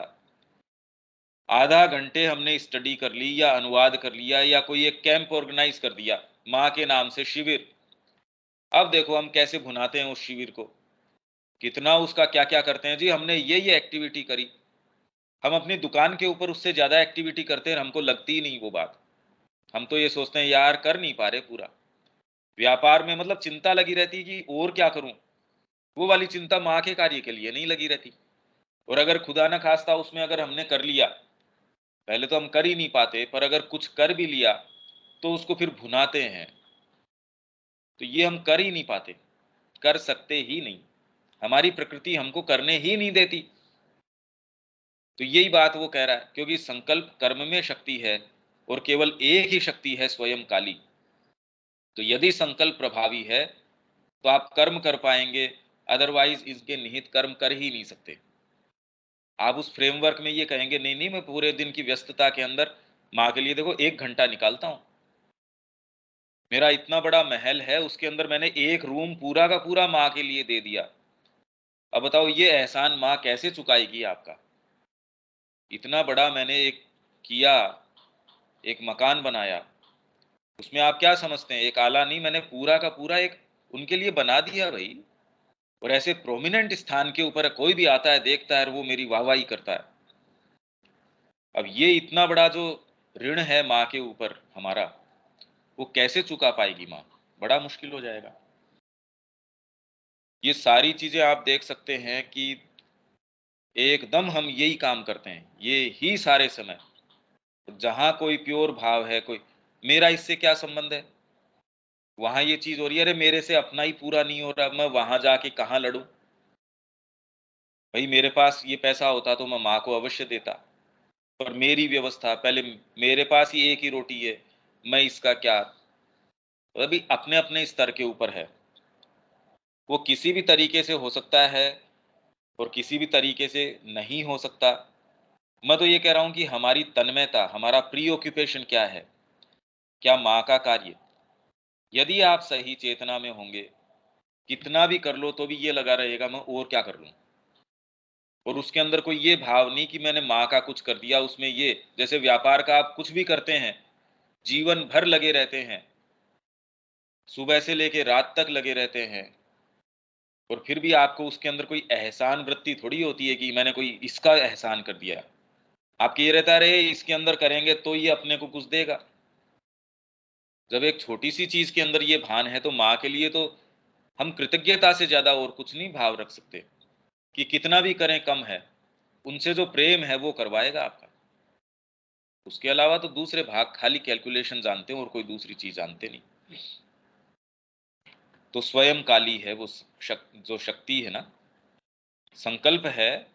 आधा घंटे हमने स्टडी कर ली या अनुवाद कर लिया या कोई एक कैंप ऑर्गेनाइज कर दिया माँ के नाम से शिविर। अब देखो हम कैसे भुनाते हैं उस शिविर को, कितना उसका क्या क्या करते हैं। जी हमने ये एक्टिविटी करी, हम अपनी दुकान के ऊपर उससे ज्यादा एक्टिविटी करते हैं, हमको लगती ही नहीं वो बात। हम तो ये सोचते हैं यार कर नहीं पा रहे पूरा। व्यापार में मतलब चिंता लगी रहती कि और क्या करूं, वो वाली चिंता माँ के कार्य के लिए नहीं लगी रहती। और अगर खुदा न खास्ता उसमें अगर हमने कर लिया, पहले तो हम कर ही नहीं पाते, पर अगर कुछ कर भी लिया तो उसको फिर भुनाते हैं। तो ये हम कर ही नहीं पाते, कर सकते ही नहीं, हमारी प्रकृति हमको करने ही नहीं देती। तो यही बात वो कह रहा है, क्योंकि संकल्प कर्म में शक्ति है और केवल एक ही शक्ति है, स्वयं काली। तो यदि संकल्प प्रभावी है तो आप कर्म कर पाएंगे, अदरवाइज इसके निहित कर्म कर ही नहीं सकते। आप उस फ्रेमवर्क में ये कहेंगे नहीं नहीं मैं पूरे दिन की व्यस्तता के अंदर माँ के लिए देखो 1 घंटा निकालता हूँ, मेरा इतना बड़ा महल है उसके अंदर मैंने एक रूम पूरा का पूरा माँ के लिए दे दिया। अब बताओ ये एहसान माँ कैसे चुकाएगी आपका। इतना बड़ा मैंने एक किया, एक मकान बनाया, उसमें आप क्या समझते हैं, एक आला नहीं, मैंने पूरा का पूरा एक उनके लिए बना दिया भाई। और ऐसे प्रोमिनेंट स्थान के ऊपर कोई भी आता है देखता है और वो मेरी वाहवाही करता है। अब ये इतना बड़ा जो ऋण है माँ के ऊपर हमारा, वो कैसे चुका पाएगी माँ, बड़ा मुश्किल हो जाएगा। ये सारी चीजें आप देख सकते हैं कि एकदम हम यही काम करते हैं, ये ही सारे समय। जहां कोई प्योर भाव है, कोई मेरा इससे क्या संबंध है, वहां ये चीज हो रही है, अरे मेरे से अपना ही पूरा नहीं हो रहा, मैं वहां जाके कहाँ लड़ूं। भाई मेरे पास ये पैसा होता तो मैं माँ को अवश्य देता, पर मेरी व्यवस्था पहले, मेरे पास ही एक ही रोटी है, मैं इसका क्या। अभी अपने अपने स्तर के ऊपर है, वो किसी भी तरीके से हो सकता है और किसी भी तरीके से नहीं हो सकता। मैं तो ये कह रहा हूं कि हमारी तन्मयता, हमारा प्री ऑक्यूपेशन क्या है, क्या माँ का कार्य। यदि आप सही चेतना में होंगे, कितना भी कर लो तो भी ये लगा रहेगा मैं और क्या कर लूं। और उसके अंदर कोई ये भाव नहीं कि मैंने माँ का कुछ कर दिया, उसमें ये जैसे व्यापार का आप कुछ भी करते हैं, जीवन भर लगे रहते हैं, सुबह से लेके रात तक लगे रहते हैं, और फिर भी आपको उसके अंदर कोई एहसान वृत्ति थोड़ी होती है कि मैंने कोई इसका एहसान कर दिया। आपके ये रहता रहे इसके अंदर करेंगे तो ये अपने को कुछ देगा। जब एक छोटी सी चीज के अंदर ये भान है तो माँ के लिए तो हम कृतज्ञता से ज्यादा और कुछ नहीं भाव रख सकते, कि कितना भी करें कम है, उनसे जो प्रेम है वो करवाएगा आपका। उसके अलावा तो दूसरे भाग खाली कैलकुलेशन जानते हैं और कोई दूसरी चीज जानते नहीं। तो स्वयं काली है वो जो शक्ति है ना, संकल्प है,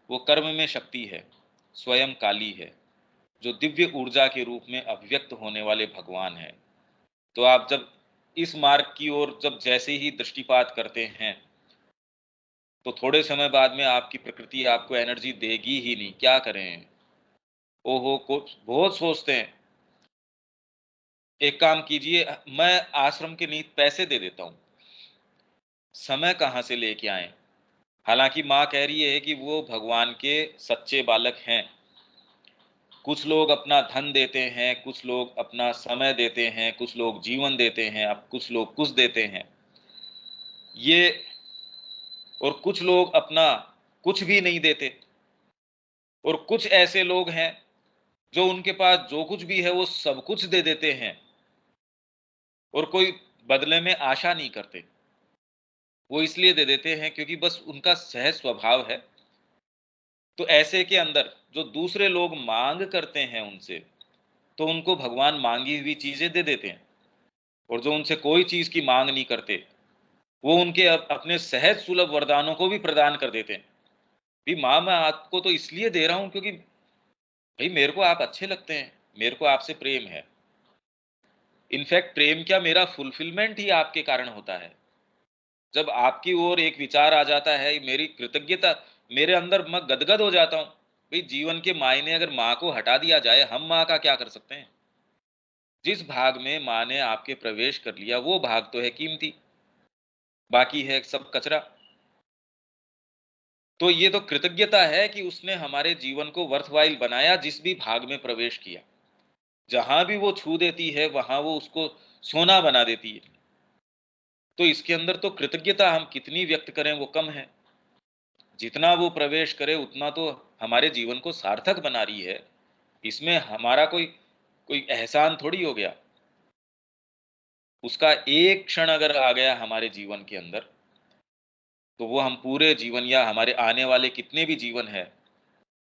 वो कर्म में शक्ति है, स्वयं काली है, जो दिव्य ऊर्जा के रूप में अभिव्यक्त होने वाले भगवान है। तो आप जब इस मार्ग की ओर जब जैसे ही दृष्टिपात करते हैं, तो थोड़े समय बाद में आपकी प्रकृति आपको एनर्जी देगी ही नहीं, क्या करें। ओहो कुछ बहुत सोचते हैं, एक काम कीजिए, मैं आश्रम के नीत पैसे दे देता हूँ, समय कहाँ से लेके आए। हालांकि माँ कह रही है कि वो भगवान के सच्चे बालक हैं। कुछ लोग अपना धन देते हैं, कुछ लोग अपना समय देते हैं, कुछ लोग जीवन देते हैं, अब कुछ लोग कुछ देते हैं ये, और कुछ लोग अपना कुछ भी नहीं देते। और कुछ ऐसे लोग हैं जो उनके पास जो कुछ भी है वो सब कुछ दे देते हैं और कोई बदले में आशा नहीं करते। वो इसलिए दे देते हैं क्योंकि बस उनका सहज स्वभाव है। तो ऐसे के अंदर जो दूसरे लोग मांग करते हैं उनसे, तो उनको भगवान मांगी हुई चीजें दे देते हैं। और जो उनसे कोई चीज की मांग नहीं करते, वो उनके अपने सहज सुलभ वरदानों को भी प्रदान कर देते हैं। भी माँ मैं आपको तो इसलिए दे रहा हूं क्योंकि भाई मेरे को आप अच्छे लगते हैं, मेरे को आपसे प्रेम है। इनफैक्ट प्रेम क्या, मेरा फुलफिलमेंट ही आपके कारण होता है। जब आपकी ओर एक विचार आ जाता है, मेरी कृतज्ञता, मेरे अंदर मैं गदगद हो जाता हूँ। भाई जीवन के मायने अगर माँ को हटा दिया जाए, हम माँ का क्या कर सकते हैं। जिस भाग में माँ ने आपके प्रवेश कर लिया वो भाग तो है कीमती, बाकी है सब कचरा। तो ये तो कृतज्ञता है कि उसने हमारे जीवन को वर्थवाइल बनाया, जिस भी भाग में प्रवेश किया। जहां भी वो छू देती है वहां वो उसको सोना बना देती है। तो इसके अंदर तो कृतज्ञता हम कितनी व्यक्त करें वो कम है। जितना वो प्रवेश करे उतना तो हमारे जीवन को सार्थक बना रही है। इसमें हमारा कोई कोई एहसान थोड़ी हो गया। उसका एक क्षण अगर आ गया हमारे जीवन के अंदर, तो वो हम पूरे जीवन या हमारे आने वाले कितने भी जीवन है,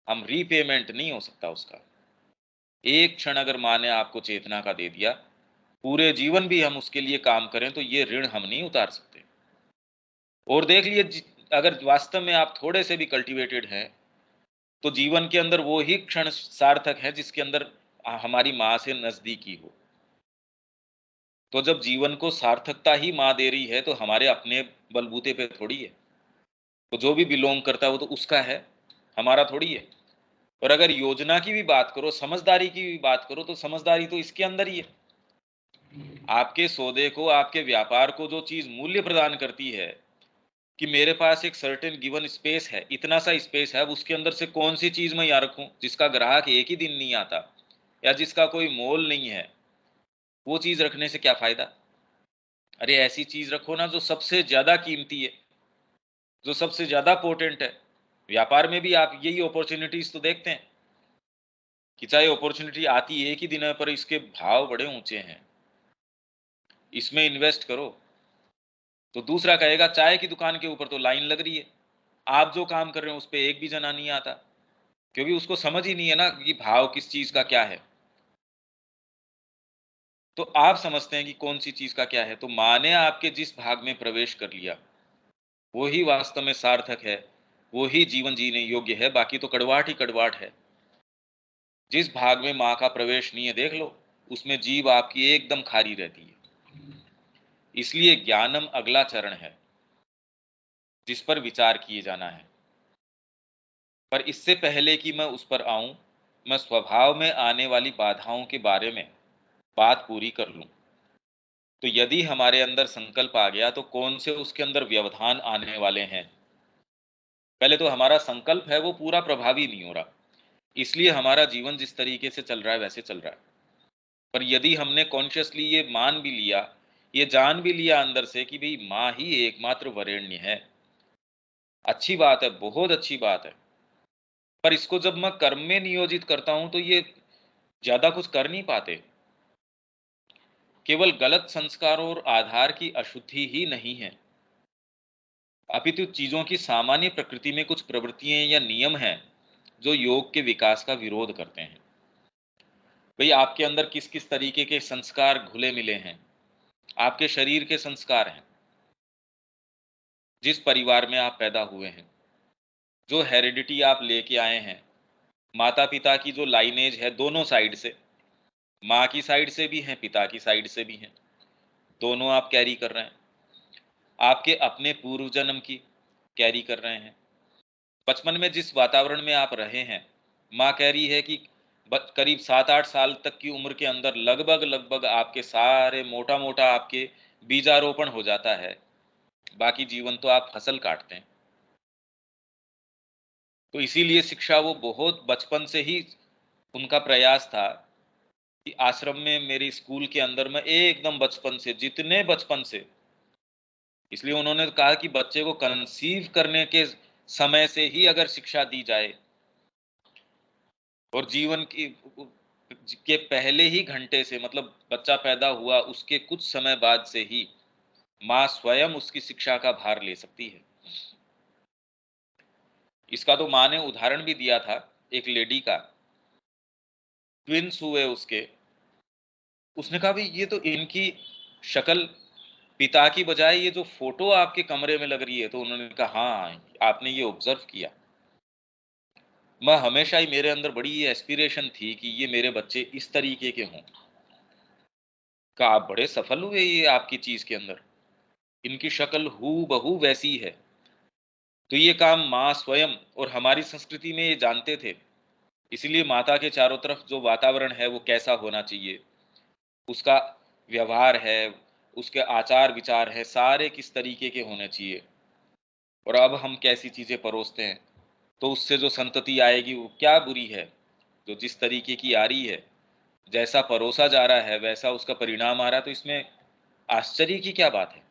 हम रीपेमेंट नहीं हो सकता उसका। एक क्षण अगर माँ ने आपको चेतना का दे दिया, पूरे जीवन भी हम उसके लिए काम करें तो ये ऋण हम नहीं उतार सकते। और देख लिए अगर वास्तव में आप थोड़े से भी कल्टीवेटेड हैं, तो जीवन के अंदर वो ही क्षण सार्थक है जिसके अंदर हमारी माँ से नजदीकी हो। तो जब जीवन को सार्थकता ही माँ दे रही है, तो हमारे अपने बलबूते पे थोड़ी है। तो जो भी बिलोंग करता है वो तो उसका है, हमारा थोड़ी है। और अगर योजना की भी बात करो, समझदारी की भी बात करो, तो समझदारी तो इसके अंदर ही है। आपके सौदे को, आपके व्यापार को जो चीज मूल्य प्रदान करती है कि मेरे पास एक सर्टेन गिवन स्पेस है, इतना सा स्पेस है, अब उसके अंदर से कौन सी चीज मैं यहाँ रखूं जिसका ग्राहक एक ही दिन नहीं आता या जिसका कोई मोल नहीं है, वो चीज रखने से क्या फायदा। अरे ऐसी चीज रखो ना जो सबसे ज्यादा कीमती है, जो सबसे ज्यादा पोटेंट है। व्यापार में भी आप यही अपॉर्चुनिटीज तो देखते हैं कि चाहे अपॉर्चुनिटी आती है एक ही दिन है, पर इसके भाव बड़े ऊंचे हैं, इसमें इन्वेस्ट करो। तो दूसरा कहेगा चाय की दुकान के ऊपर तो लाइन लग रही है, आप जो काम कर रहे हो उस पर एक भी जना नहीं आता, क्योंकि उसको समझ ही नहीं है ना कि भाव किस चीज का क्या है। तो आप समझते हैं कि कौन सी चीज का क्या है। तो माँ ने आपके जिस भाग में प्रवेश कर लिया वो ही वास्तव में सार्थक है, वो ही जीवन जीने योग्य है, बाकी तो कड़वाहट ही कड़वाहट है। जिस भाग में माँ का प्रवेश नहीं है देख लो, उसमें जीव आपकी एकदम खारी रहती है। इसलिए ज्ञानम अगला चरण है जिस पर विचार किए जाना है। पर इससे पहले कि मैं उस पर आऊं, मैं स्वभाव में आने वाली बाधाओं के बारे में बात पूरी कर लूं। तो यदि हमारे अंदर संकल्प आ गया तो कौन से उसके अंदर व्यवधान आने वाले हैं। पहले तो हमारा संकल्प है वो पूरा प्रभावी नहीं हो रहा, इसलिए हमारा जीवन जिस तरीके से चल रहा है वैसे चल रहा है। पर यदि हमने कॉन्शियसली ये मान भी लिया, ये जान भी लिया अंदर से कि भाई माँ ही एकमात्र वरेण्य है, अच्छी बात है, बहुत अच्छी बात है। पर इसको जब मैं कर्म में नियोजित करता हूं तो ये ज्यादा कुछ कर नहीं पाते। केवल गलत संस्कार और आधार की अशुद्धि ही नहीं है, अपितु चीजों की सामान्य प्रकृति में कुछ प्रवृत्तियां या नियम हैं जो योग के विकास का विरोध करते हैं। भाई आपके अंदर किस किस तरीके के संस्कार घुले मिले हैं, आपके शरीर के संस्कार हैं, जिस परिवार में आप पैदा हुए हैं, जो हेरिडिटी आप लेके आए हैं, माता पिता की जो लाइनेज है दोनों साइड से, माँ की साइड से भी है, पिता की साइड से भी है, दोनों आप कैरी कर रहे हैं। आपके अपने पूर्व जन्म की कैरी कर रहे हैं। बचपन में जिस वातावरण में आप रहे हैं, माँ कह रही है कि करीब 7-8 साल तक की उम्र के अंदर लगभग लगभग आपके सारे मोटा मोटा आपके बीजारोपण हो जाता है, बाकी जीवन तो आप फसल काटते हैं। तो इसीलिए शिक्षा वो बहुत बचपन से ही उनका प्रयास था कि आश्रम में मेरी स्कूल के अंदर में एकदम बचपन से, जितने बचपन से, इसलिए उन्होंने कहा कि बच्चे को कंसीव करने के समय से ही अगर शिक्षा दी जाए और जीवन की के पहले ही घंटे से, मतलब बच्चा पैदा हुआ उसके कुछ समय बाद से ही माँ स्वयं उसकी शिक्षा का भार ले सकती है। इसका तो माँ ने उदाहरण भी दिया था, एक लेडी का, ट्विंस हुए उसके। उसने कहा भाई ये तो इनकी शक्ल पिता की बजाय ये जो फोटो आपके कमरे में लग रही है। तो उन्होंने कहा हाँ आपने ये ऑब्जर्व किया, मैं हमेशा ही मेरे अंदर बड़ी ये एस्पिरेशन थी कि ये मेरे बच्चे इस तरीके के हों। कहा आप बड़े सफल हुए ये आपकी चीज के अंदर, इनकी शक्ल हू बहू वैसी है। तो ये काम माँ स्वयं और हमारी संस्कृति में ये जानते थे, इसलिए माता के चारों तरफ जो वातावरण है वो कैसा होना चाहिए, उसका व्यवहार है, उसके आचार विचार है, सारे किस तरीके के होने चाहिए। और अब हम कैसी चीज़ें परोसते हैं, तो उससे जो संतति आएगी वो क्या बुरी है। जो जिस तरीके की आ रही है, जैसा परोसा जा रहा है वैसा उसका परिणाम आ रहा है, तो इसमें आश्चर्य की क्या बात है।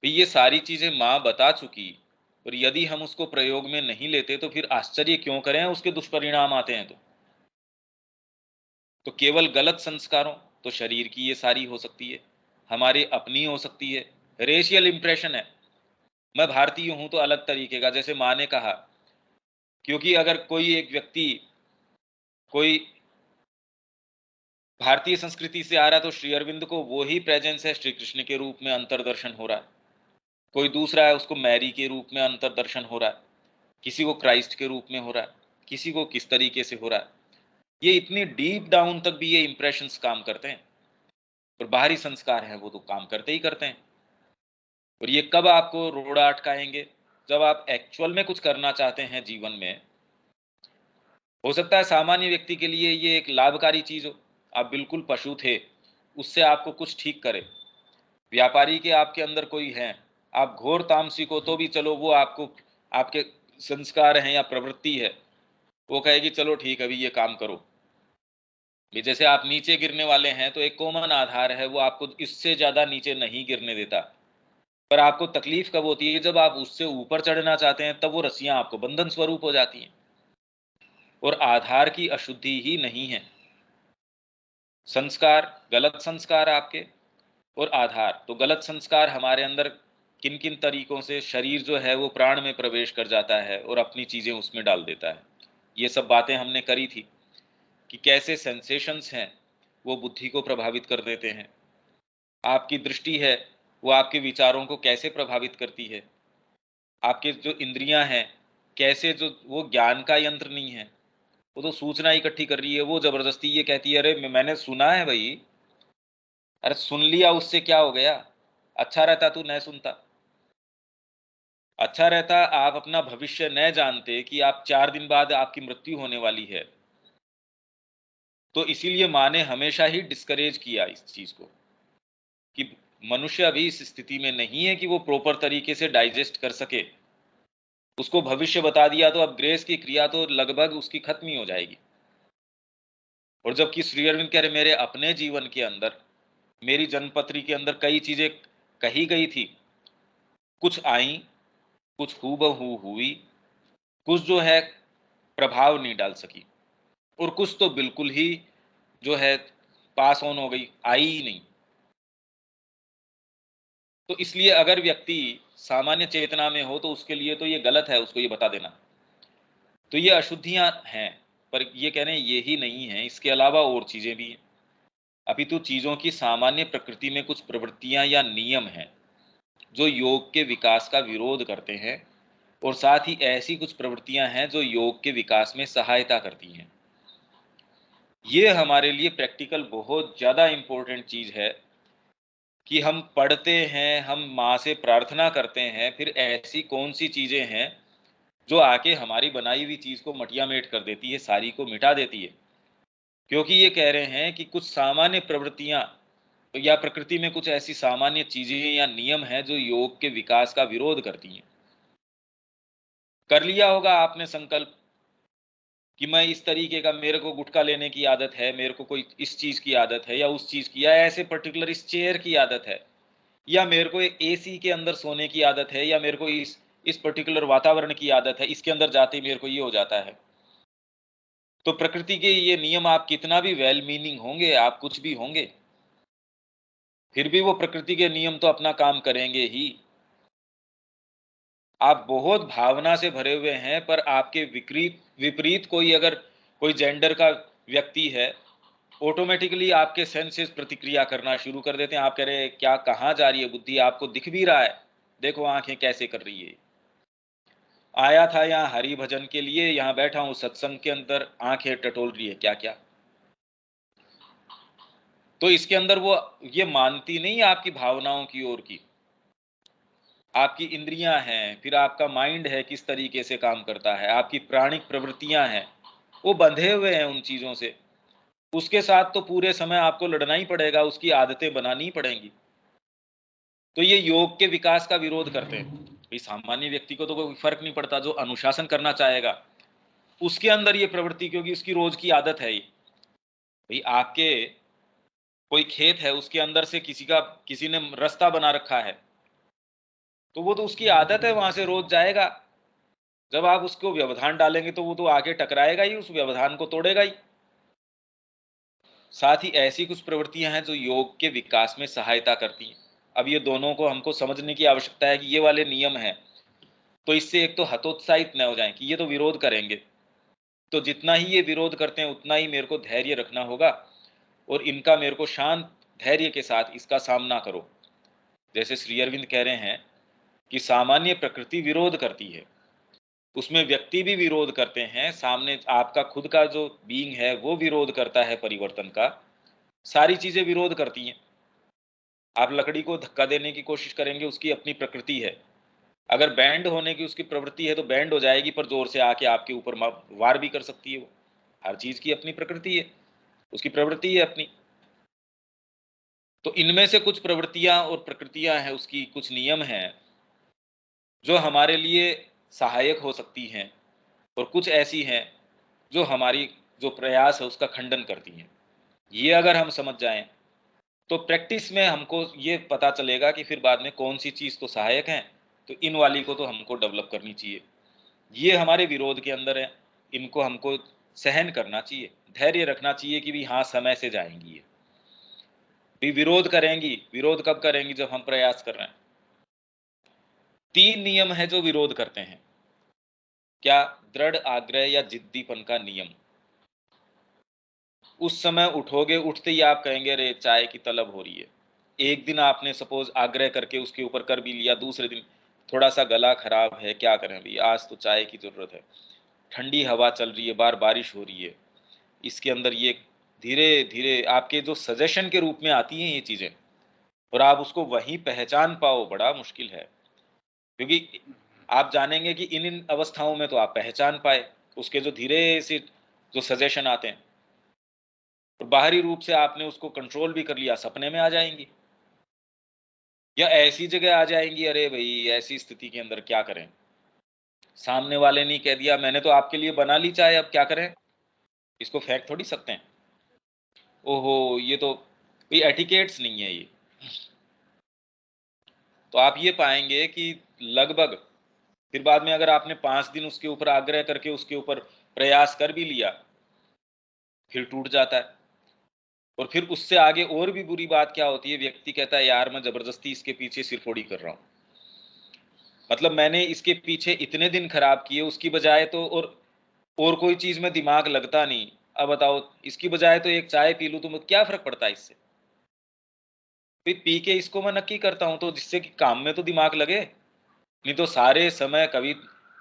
ये सारी चीज़ें माँ बता चुकी, और यदि हम उसको प्रयोग में नहीं लेते तो फिर आश्चर्य क्यों करें, उसके दुष्परिणाम आते हैं तो केवल गलत संस्कारों, तो शरीर की ये सारी हो सकती है, हमारी अपनी हो सकती है, रेशियल इंप्रेशन है। मैं भारतीय हूं तो अलग तरीके का, जैसे माँ ने कहा, क्योंकि अगर कोई एक व्यक्ति कोई भारतीय संस्कृति से आ रहा है तो श्री अरविंद को वो ही प्रेजेंस है, श्री कृष्ण के रूप में अंतर्दर्शन हो रहा है। कोई दूसरा है, उसको मैरी के रूप में अंतर्दर्शन हो रहा है, किसी को क्राइस्ट के रूप में हो रहा है, किसी को किस तरीके से हो रहा है। ये इतनी डीप डाउन तक भी ये इंप्रेशंस काम करते हैं, और बाहरी संस्कार हैं वो तो काम करते ही करते हैं। और ये कब आपको रोड़ा अटकाएंगे, जब आप एक्चुअल में कुछ करना चाहते हैं जीवन में। हो सकता है सामान्य व्यक्ति के लिए ये एक लाभकारी चीज हो, आप बिल्कुल पशु थे, उससे आपको कुछ ठीक करे। व्यापारी के आपके अंदर कोई है, आप घोर तामसिक हो तो भी चलो वो आपको, आपके संस्कार हैं या प्रवृत्ति है, वो कहेगी चलो ठीक है अभी ये काम करो। ये जैसे आप नीचे गिरने वाले हैं तो एक कॉमन आधार है, वो आपको इससे ज्यादा नीचे नहीं गिरने देता। पर आपको तकलीफ कब होती है, जब आप उससे ऊपर चढ़ना चाहते हैं, तब वो रस्सियां आपको बंधन स्वरूप हो जाती हैं। और आधार की अशुद्धि ही नहीं है, संस्कार, गलत संस्कार आपके, और आधार तो गलत संस्कार हमारे अंदर किन किन तरीकों से शरीर जो है वो प्राण में प्रवेश कर जाता है और अपनी चीजें उसमें डाल देता है। ये सब बातें हमने करी थी कि कैसे सेंसेशंस हैं वो बुद्धि को प्रभावित कर देते हैं। आपकी दृष्टि है वो आपके विचारों को कैसे प्रभावित करती है। आपके जो इंद्रियां हैं, कैसे, जो वो ज्ञान का यंत्र नहीं है, वो तो सूचना इकट्ठी कर रही है। वो जबरदस्ती ये कहती है अरे मैंने सुना है भाई, अरे सुन लिया उससे क्या हो गया, अच्छा रहता तू न सुनता। अच्छा रहता आप अपना भविष्य न जानते कि आप 4 दिन बाद आपकी मृत्यु होने वाली है। तो इसीलिए माँ ने हमेशा ही डिस्करेज किया इस चीज को, कि मनुष्य अभी इस स्थिति में नहीं है कि वो प्रॉपर तरीके से डाइजेस्ट कर सके। उसको भविष्य बता दिया तो अब ग्रेस की क्रिया तो लगभग उसकी खत्म ही हो जाएगी। और जबकि श्री अरविंद कह रहे मेरे अपने जीवन के अंदर, मेरी जन्मपत्री के अंदर कई चीजें कही गई थी, कुछ आई, कुछ हूबहू हुई, कुछ जो है प्रभाव नहीं डाल सकी, और कुछ तो बिल्कुल ही जो है पास ऑन हो गई, आई ही नहीं। तो इसलिए अगर व्यक्ति सामान्य चेतना में हो तो उसके लिए तो ये गलत है उसको ये बता देना। तो ये अशुद्धियां हैं, पर ये कह रहे हैं ये ही नहीं है, इसके अलावा और चीजें भी हैं। अपितु चीजों की सामान्य प्रकृति में कुछ प्रवृत्तियां या नियम हैं जो योग के विकास का विरोध करते हैं, और साथ ही ऐसी कुछ प्रवृत्तियां हैं जो योग के विकास में सहायता करती हैं। ये हमारे लिए प्रैक्टिकल बहुत ज़्यादा इम्पोर्टेंट चीज़ है कि हम पढ़ते हैं, हम माँ से प्रार्थना करते हैं, फिर ऐसी कौन सी चीज़ें हैं जो आके हमारी बनाई हुई चीज़ को मटिया-मेट कर देती है, सारी को मिटा देती है। क्योंकि ये कह रहे हैं कि कुछ सामान्य प्रवृत्तियाँ या प्रकृति में कुछ ऐसी सामान्य चीज़ें या नियम हैं जो योग के विकास का विरोध करती हैं। कर लिया होगा आपने संकल्प कि मैं इस तरीके का, मेरे को गुटखा लेने की आदत है, मेरे को कोई इस चीज़ की आदत है या उस चीज़ की, या ऐसे पर्टिकुलर इस चेयर की आदत है, या मेरे को एक एसी के अंदर सोने की आदत है, या मेरे को इस पर्टिकुलर वातावरण की आदत है, इसके अंदर जाते ही मेरे को ये हो जाता है। तो प्रकृति के ये नियम आप कितना भी वेल मीनिंग होंगे, आप कुछ भी होंगे, फिर भी वो प्रकृति के नियम तो अपना काम करेंगे ही। आप बहुत भावना से भरे हुए हैं, पर आपके विपरीत विपरीत कोई अगर कोई जेंडर का व्यक्ति है, ऑटोमेटिकली आपके सेंसेस प्रतिक्रिया करना शुरू कर देते हैं। आप कह रहे हैं क्या, कहाँ जा रही है बुद्धि, आपको दिख भी रहा है, देखो आंखें कैसे कर रही है। आया था यहाँ हरि भजन के लिए, यहाँ बैठा हूँ सत्संग के अंदर, आंखें टटोल रही है क्या क्या। तो इसके अंदर वो ये मानती नहीं आपकी भावनाओं की ओर की। आपकी इंद्रियां हैं, फिर आपका माइंड है किस तरीके से काम करता है, आपकी प्राणिक प्रवृत्तियां हैं, वो बंधे हुए हैं उन चीजों से। उसके साथ तो पूरे समय आपको लड़ना ही पड़ेगा, उसकी आदतें बनानी ही पड़ेंगी। तो ये योग के विकास का विरोध करते हैं। भाई सामान्य व्यक्ति को तो कोई फर्क नहीं पड़ता, जो अनुशासन करना चाहेगा उसके अंदर ये प्रवृत्ति, क्योंकि उसकी रोज की आदत है ये। भाई आपके कोई खेत है, उसके अंदर से किसी ने रास्ता बना रखा है, तो वो तो उसकी आदत है, वहां से रोज जाएगा। जब आप उसको व्यवधान डालेंगे तो वो तो आके टकराएगा ही, उस व्यवधान को तोड़ेगा ही। साथ ही ऐसी कुछ प्रवृत्तियां हैं जो योग के विकास में सहायता करती हैं। अब ये दोनों को हमको समझने की आवश्यकता है कि ये वाले नियम हैं, तो इससे एक तो हतोत्साहित न हो जाएं कि ये तो विरोध करेंगे, तो जितना ही ये विरोध करते हैं उतना ही मेरे को धैर्य रखना होगा, और इनका मेरे को शांत धैर्य के साथ इसका सामना करो। जैसे श्री अरविंद कह रहे हैं कि सामान्य प्रकृति विरोध करती है, उसमें व्यक्ति भी विरोध करते हैं, सामने आपका खुद का जो बीइंग है वो विरोध करता है परिवर्तन का, सारी चीजें विरोध करती हैं। आप लकड़ी को धक्का देने की कोशिश करेंगे, उसकी अपनी प्रकृति है। अगर बैंड होने की उसकी प्रवृत्ति है तो बैंड हो जाएगी, पर जोर से आके आपके ऊपर वार भी कर सकती है वो। हर चीज की अपनी प्रकृति है, उसकी प्रवृत्ति है अपनी। तो इनमें से कुछ प्रवृत्तियां और प्रकृतियां हैं, उसकी कुछ नियम हैं जो हमारे लिए सहायक हो सकती हैं, और कुछ ऐसी हैं जो हमारी जो प्रयास है उसका खंडन करती हैं। ये अगर हम समझ जाएं तो प्रैक्टिस में हमको ये पता चलेगा कि फिर बाद में कौन सी चीज़ तो सहायक है, तो इन वाली को तो हमको डेवलप करनी चाहिए। ये हमारे विरोध के अंदर है, इनको हमको सहन करना चाहिए, धैर्य रखना चाहिए कि भी हाँ समय से जाएंगी ये। भी विरोध करेंगी, विरोध कब करेंगी? जब हम प्रयास कर रहे हैं। 3 नियम है जो विरोध करते हैं। क्या? दृढ़ आग्रह या जिद्दीपन का नियम। उस समय उठोगे, उठते ही आप कहेंगे अरे चाय की तलब हो रही है। एक दिन आपने सपोज आग्रह करके उसके ऊपर कर भी लिया, दूसरे दिन थोड़ा सा गला खराब है, क्या करें भाई, आज तो चाय की जरूरत है। ठंडी हवा चल रही है, बार बारिश हो रही है, इसके अंदर ये धीरे धीरे आपके जो सजेशन के रूप में आती हैं ये चीजें, और आप उसको वहीं पहचान पाओ, बड़ा मुश्किल है। क्योंकि आप जानेंगे कि इन इन अवस्थाओं में तो आप पहचान पाए उसके जो धीरे से जो सजेशन आते हैं, और बाहरी रूप से आपने उसको कंट्रोल भी कर लिया, सपने में आ जाएंगी, या ऐसी जगह आ जाएंगी, अरे भाई ऐसी स्थिति के अंदर क्या करें, सामने वाले ने कह दिया मैंने तो आपके लिए बना ली चाय, अब क्या करें, इसको फेंक थोड़ी सकते हैं। ओहो, ये तो कोई एटिकेट्स नहीं है ये। तो आप ये पाएंगे कि लगभग फिर बाद में अगर आपने 5 दिन उसके ऊपर आग्रह करके उसके ऊपर प्रयास कर भी लिया, फिर टूट जाता है। और फिर उससे आगे और भी बुरी बात क्या होती है, व्यक्ति कहता है यार मैं जबरदस्ती इसके पीछे सिरफोड़ी कर रहा हूँ, मतलब मैंने इसके पीछे इतने दिन खराब किए, उसकी बजाय तो और कोई चीज में दिमाग लगता नहीं। अब बताओ, इसकी बजाय तो एक चाय पी लूं तो मुझे क्या फर्क पड़ता है इससे। फिर पी के इसको मैं नक्की करता हूं तो जिससे कि काम में तो दिमाग लगे, नहीं तो सारे समय कभी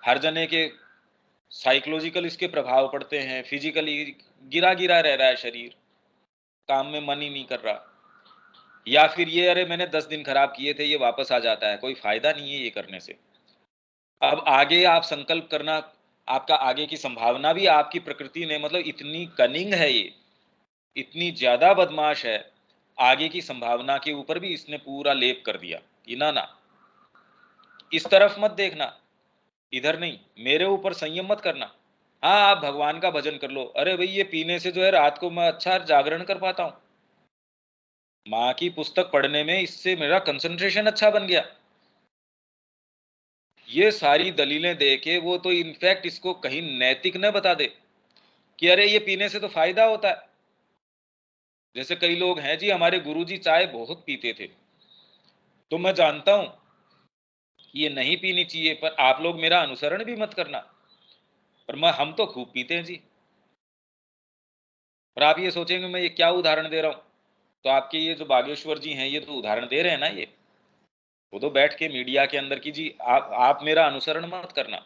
हर जने के साइकोलॉजिकल इसके प्रभाव पड़ते हैं, फिजिकली गिरा गिरा रह रहा है शरीर, काम में मन ही नहीं कर रहा। या फिर ये अरे मैंने 10 दिन खराब किए थे, ये वापस आ जाता है, कोई फायदा नहीं है ये करने से। अब आगे आप संकल्प करना, आपका आगे की संभावना भी आपकी प्रकृति ने, मतलब इतनी कनिंग है ये, इतनी ज्यादा बदमाश है, आगे की संभावना के ऊपर भी इसने पूरा लेप कर दिया कि ना ना, इस तरफ मत देखना, इधर नहीं, मेरे ऊपर संयम मत करना। हाँ आप भगवान का भजन कर लो, अरे भाई ये पीने से जो है रात को मैं अच्छा जागरण कर पाता हूँ, माँ की पुस्तक पढ़ने में इससे मेरा कंसंट्रेशन अच्छा बन गया। ये सारी दलीलें दे के वो तो इनफैक्ट इसको कहीं नैतिक न बता दे कि अरे ये पीने से तो फायदा होता है। जैसे कई लोग हैं जी, हमारे गुरुजी चाय बहुत पीते थे, तो मैं जानता हूं कि ये नहीं पीनी चाहिए, पर आप लोग मेरा अनुसरण भी मत करना, पर हम तो खूब पीते हैं जी। और आप ये सोचेंगे मैं ये क्या उदाहरण दे रहा हूं, तो आपके ये जो बागेश्वर जी हैं ये तो उदाहरण दे रहे हैं ना, ये वो तो बैठ के मीडिया के अंदर की जी आप मेरा अनुसरण मत करना।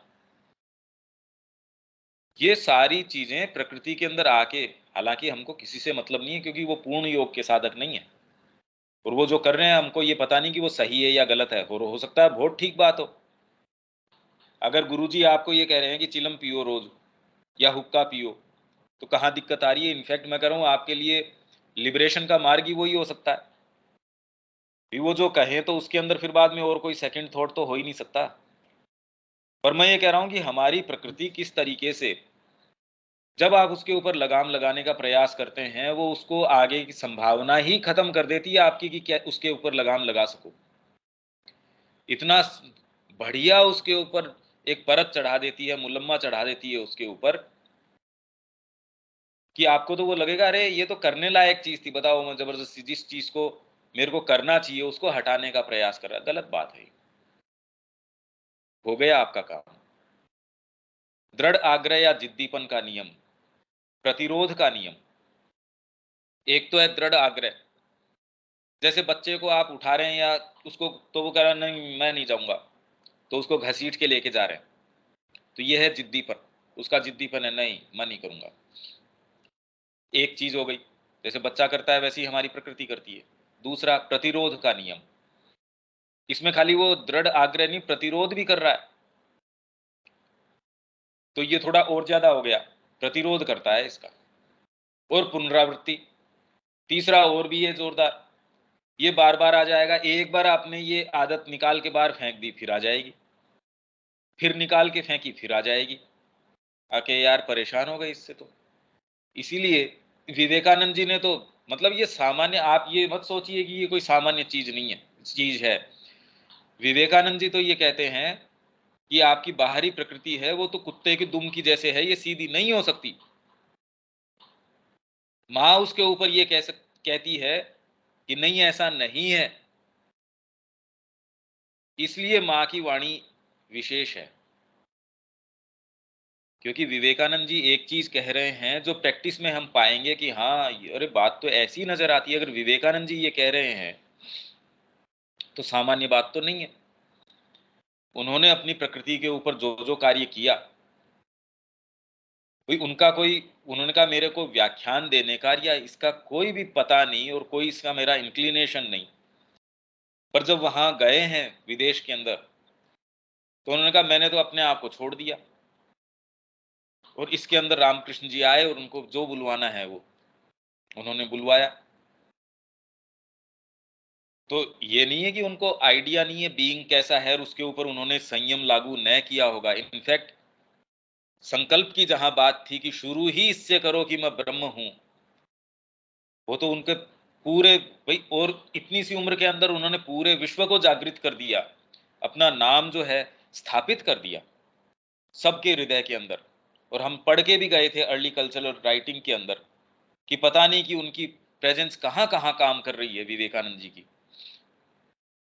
ये सारी चीजें प्रकृति के अंदर आके, हालांकि हमको किसी से मतलब नहीं है क्योंकि वो पूर्ण योग के साधक नहीं है, और वो जो कर रहे हैं हमको ये पता नहीं कि वो सही है या गलत है, हो सकता है बहुत ठीक बात हो। अगर गुरुजी आपको ये कह रहे हैं कि चिलम पियो रोज या हुक्का पियो, तो कहाँ दिक्कत आ रही है? इनफैक्ट मैं कह रहा हूँ आपके लिए लिबरेशन का मार्ग ही वही हो सकता है। भी वो जो कहें तो उसके अंदर फिर बाद में और कोई सेकंड थॉट तो हो ही नहीं सकता। पर मैं ये कह रहा हूं कि हमारी प्रकृति किस तरीके से, जब आप उसके ऊपर लगाम लगाने का प्रयास करते हैं, वो उसको आगे की संभावना ही खत्म कर देती है आपकी कि क्या उसके ऊपर लगाम लगा सको। इतना बढ़िया उसके ऊपर एक परत चढ़ा देती है, मुलम्मा चढ़ा देती है उसके ऊपर, कि आपको तो वो लगेगा अरे ये तो करने लायक चीज थी, बताओ मैं जबरदस्ती जिस चीज को मेरे को करना चाहिए उसको हटाने का प्रयास कर रहा है। गलत बात है। हो गया आपका काम। दृढ़ आग्रह या जिद्दीपन का नियम, प्रतिरोध का नियम। एक तो है दृढ़ आग्रह, जैसे बच्चे को आप उठा रहे हैं या उसको, तो वो कह रहा है नहीं मैं नहीं जाऊंगा, तो उसको घसीट के लेके जा रहे हैं, तो ये है जिद्दीपन। उसका जिद्दीपन है, नहीं मैं नहीं करूंगा। एक चीज हो गई, जैसे बच्चा करता है वैसे ही हमारी प्रकृति करती है। दूसरा प्रतिरोध का नियम, इसमें खाली वो दृढ़ आग्रह नहीं, प्रतिरोध भी कर रहा है, तो ये थोड़ा और ज्यादा हो गया, प्रतिरोध करता है इसका। और पुनरावृत्ति, तीसरा और भी है जोरदार, ये बार बार आ जाएगा। एक बार आपने ये आदत निकाल के बाहर फेंक दी, फिर आ जाएगी, फिर निकाल के फेंकी, फिर आ जाएगी। आके यार परेशान हो गए इससे तो। इसीलिए विवेकानंद जी ने तो, मतलब ये सामान्य, आप ये मत सोचिए कि ये कोई सामान्य चीज नहीं है, चीज है। विवेकानंद जी तो ये कहते हैं कि आपकी बाहरी प्रकृति है वो तो कुत्ते की दुम की जैसे है, ये सीधी नहीं हो सकती। माँ उसके ऊपर ये कहती है कि नहीं ऐसा नहीं है, इसलिए माँ की वाणी विशेष है। क्योंकि विवेकानंद जी एक चीज कह रहे हैं जो प्रैक्टिस में हम पाएंगे कि हाँ अरे बात तो ऐसी नजर आती है, अगर विवेकानंद जी ये कह रहे हैं तो सामान्य बात तो नहीं है। उन्होंने अपनी प्रकृति के ऊपर जो जो कार्य किया, कोई उनका कोई, उन्होंने कहा मेरे को व्याख्यान देने का या इसका कोई भी पता नहीं और कोई इसका मेरा इंक्लिनेशन नहीं, पर जब वहां गए हैं विदेश के अंदर, तो उन्होंने कहा मैंने तो अपने आप को छोड़ दिया, और इसके अंदर रामकृष्ण जी आए और उनको जो बुलवाना है वो उन्होंने बुलवाया। तो ये नहीं है कि उनको आइडिया नहीं है बीइंग कैसा है और उसके ऊपर उन्होंने संयम लागू न किया होगा। इनफैक्ट संकल्प की जहां बात थी कि शुरू ही इससे करो कि मैं ब्रह्म हूं, वो तो उनके पूरे भाई, और इतनी सी उम्र के अंदर उन्होंने पूरे विश्व को जागृत कर दिया, अपना नाम जो है स्थापित कर दिया सबके हृदय के अंदर। और हम पढ़ के भी गए थे अर्ली कल्चरल राइटिंग के अंदर कि पता नहीं कि उनकी प्रेजेंस कहां कहां काम कर रही है विवेकानंद जी की।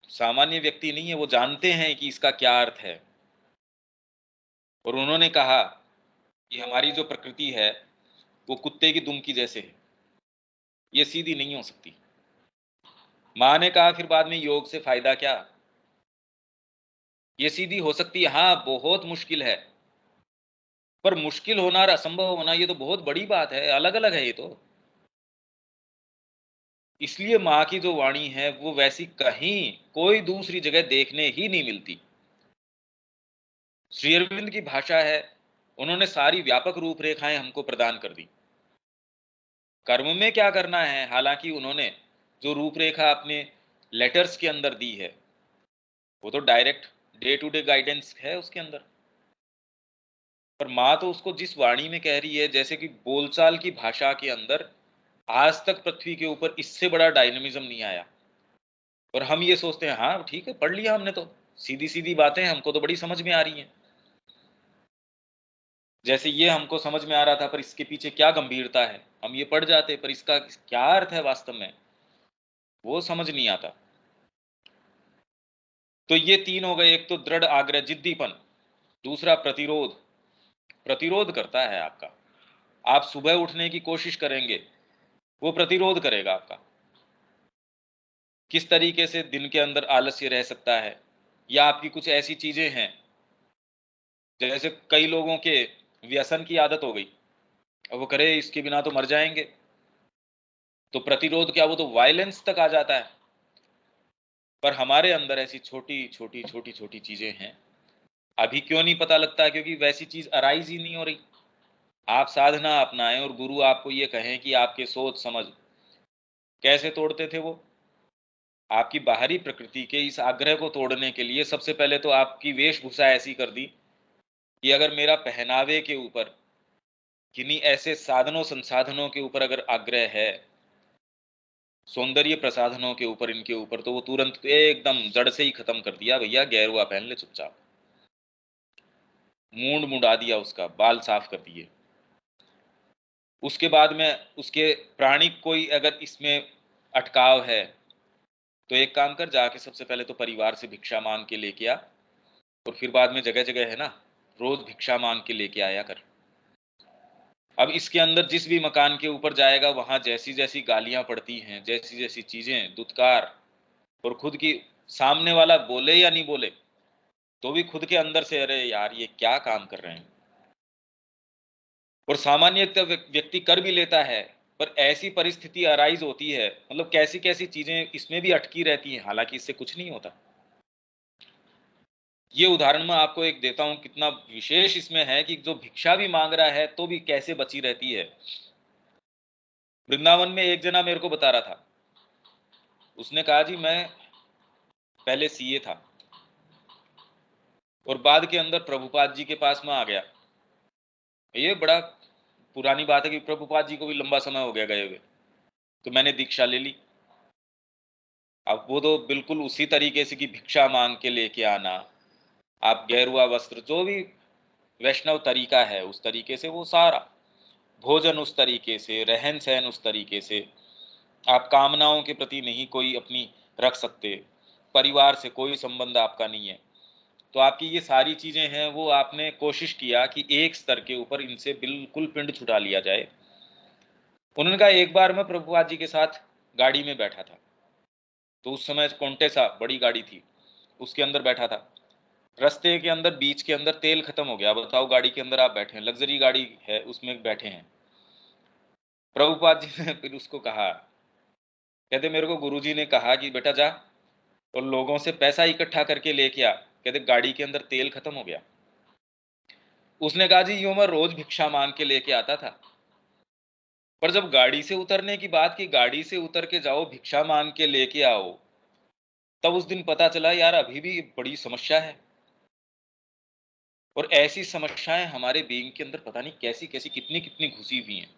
सामान्य व्यक्ति नहीं है, वो जानते हैं कि इसका क्या अर्थ है। और उन्होंने कहा कि हमारी जो प्रकृति है वो कुत्ते की दुम की जैसे है, ये सीधी नहीं हो सकती। माँ ने कहा फिर बाद में योग से फायदा क्या, ये सीधी हो सकती है हाँ बहुत मुश्किल है, पर मुश्किल होना और असंभव होना ये तो बहुत बड़ी बात है, अलग अलग है ये तो। इसलिए माँ की जो वाणी है वो वैसी कहीं कोई दूसरी जगह देखने ही नहीं मिलती। श्री अरविंद की भाषा है, उन्होंने सारी व्यापक रूपरेखाएं हमको प्रदान कर दी, कर्म में क्या करना है। हालांकि उन्होंने जो रूपरेखा अपने लेटर्स के अंदर दी है वो तो direct day to day guidance है उसके अंदर, पर माँ तो उसको जिस वाणी में कह रही है, जैसे कि बोलचाल की भाषा के अंदर आज तक पृथ्वी के ऊपर इससे बड़ा डायनेमिज्म नहीं आया। और हम ये सोचते हैं हाँ ठीक है पढ़ लिया हमने तो, सीधी सीधी बातें हमको तो बड़ी समझ में आ रही हैं, जैसे ये हमको समझ में आ रहा था पर इसके पीछे क्या गंभीरता है हम ये पढ़ जाते, पर इसका क्या अर्थ है वास्तव में वो समझ नहीं आता। तो ये तीन हो गए, एक तो दृढ़ आग्रह जिद्दीपन, दूसरा प्रतिरोध, प्रतिरोध करता है आपका। आप सुबह उठने की कोशिश करेंगे, वो प्रतिरोध करेगा आपका। किस तरीके से दिन के अंदर आलस्य रह सकता है, या आपकी कुछ ऐसी चीजें हैं, जैसे कई लोगों के व्यसन की आदत हो गई, अब वो करे इसके बिना तो मर जाएंगे, तो प्रतिरोध क्या, वो तो वायलेंस तक आ जाता है। पर हमारे अंदर ऐसी छोटी छोटी छोटी छोटी चीजें हैं, अभी क्यों नहीं पता लगता, क्योंकि वैसी चीज अराइज ही नहीं हो रही। आप साधना अपनाएं और गुरु आपको ये कहें कि आपके सोच समझ कैसे तोड़ते थे वो, आपकी बाहरी प्रकृति के इस आग्रह को तोड़ने के लिए सबसे पहले तो आपकी वेशभूषा ऐसी कर दी कि अगर मेरा पहनावे के ऊपर, किन्हीं ऐसे साधनों संसाधनों के ऊपर अगर आग्रह है, सौंदर्य प्रसाधनों के ऊपर, इनके ऊपर, तो वो तुरंत एकदम जड़ से ही खत्म कर दिया, भैया गेरुआ पहन ले चुपचाप। मूंड मुड़ा दिया उसका, बाल साफ कर दिए। उसके बाद में उसके प्राणिक कोई अगर इसमें अटकाव है, तो एक काम कर, जाके सबसे पहले तो परिवार से भिक्षा मांग के लेके आ, और फिर बाद में जगह जगह है ना, रोज भिक्षा मांग के लेके आया कर। अब इसके अंदर जिस भी मकान के ऊपर जाएगा, वहां जैसी जैसी गालियां पड़ती हैं, जैसी जैसी चीजें, दुत्कार, और खुद की, सामने वाला बोले या नहीं बोले, तो भी खुद के अंदर से अरे यार ये क्या काम कर रहे हैं। और सामान्य व्यक्ति कर भी लेता है, पर ऐसी परिस्थिति अराइज होती है, मतलब कैसी कैसी चीजें इसमें भी अटकी रहती हैं, हालांकि इससे कुछ नहीं होता। ये उदाहरण मैं आपको एक देता हूं, कितना विशेष इसमें है कि जो भिक्षा भी मांग रहा है तो भी कैसे बची रहती है। वृंदावन में एक जना मेरे को बता रहा था, उसने कहा जी मैं पहले सीए था, और बाद के अंदर प्रभुपाद जी के पास में आ गया। ये बड़ा पुरानी बात है कि प्रभुपाद जी को भी लंबा समय हो गया गए हुए, तो मैंने दीक्षा ले ली। अब वो तो बिल्कुल उसी तरीके से कि भिक्षा मांग के लेके आना, आप गेरुआ वस्त्र, जो भी वैष्णव तरीका है उस तरीके से, वो सारा भोजन उस तरीके से, रहन सहन उस तरीके से, आप कामनाओं के प्रति नहीं कोई अपनी रख सकते, परिवार से कोई संबंध आपका नहीं है, तो आपकी ये सारी चीजें हैं, वो आपने कोशिश किया कि एक स्तर के ऊपर इनसे बिल्कुल पिंड छुटा लिया जाए। उन्होंने कहा एक बार मैं प्रभुपाद जी के साथ गाड़ी में बैठा था, तो उस समय कॉन्टेसा बड़ी गाड़ी थी, उसके अंदर बैठा था। रास्ते के अंदर बीच के अंदर तेल खत्म हो गया। बताओ, गाड़ी के अंदर आप बैठे हैं, लग्जरी गाड़ी है, उसमें बैठे हैं। प्रभुपाद जी ने फिर उसको कहा, कहते मेरे को गुरुजी ने कहा कि बेटा जा और लोगों से पैसा इकट्ठा करके लेके आ, कहते गाड़ी के अंदर तेल खत्म हो गया। उसने कहा जी यूं मैं रोज भिक्षा मांग के लेके आता था, पर जब गाड़ी से उतरने की बात की, गाड़ी से उतर के जाओ भिक्षा मांग के लेके आओ, तब उस दिन पता चला यार अभी भी बड़ी समस्या है। और ऐसी समस्याएं हमारे बीइंग के अंदर पता नहीं कैसी कैसी कितनी कितनी घुसी हुई हैं।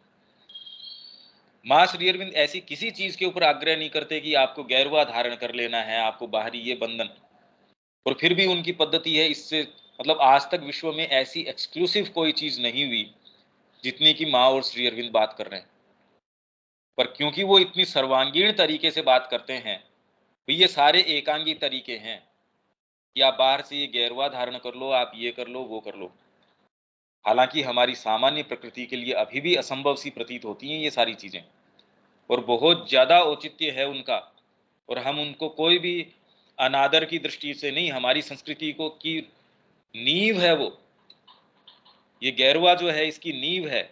मां श्री अरविंद ऐसी किसी चीज के ऊपर आग्रह नहीं करते कि आपको गैरवा धारण कर लेना है, आपको बाहरी ये बंधन, और फिर भी उनकी पद्धति है इससे, मतलब आज तक विश्व में ऐसी एक्सक्लूसिव कोई चीज नहीं हुई जितनी की माँ और श्री अरविंद बात कर रहे हैं। पर क्योंकि वो इतनी सर्वांगीण तरीके से बात करते हैं, तो ये सारे एकांगी तरीके हैं कि आप बाहर से ये गैरवा धारण कर लो, आप ये कर लो, वो कर लो, हालांकि हमारी सामान्य प्रकृति के लिए अभी भी असंभव सी प्रतीत होती हैं ये सारी चीजें, और बहुत ज्यादा औचित्य है उनका, और हम उनको कोई भी अनादर की दृष्टि से नहीं, हमारी संस्कृति को की नींव है वो, ये गैरवा जो है इसकी नींव है,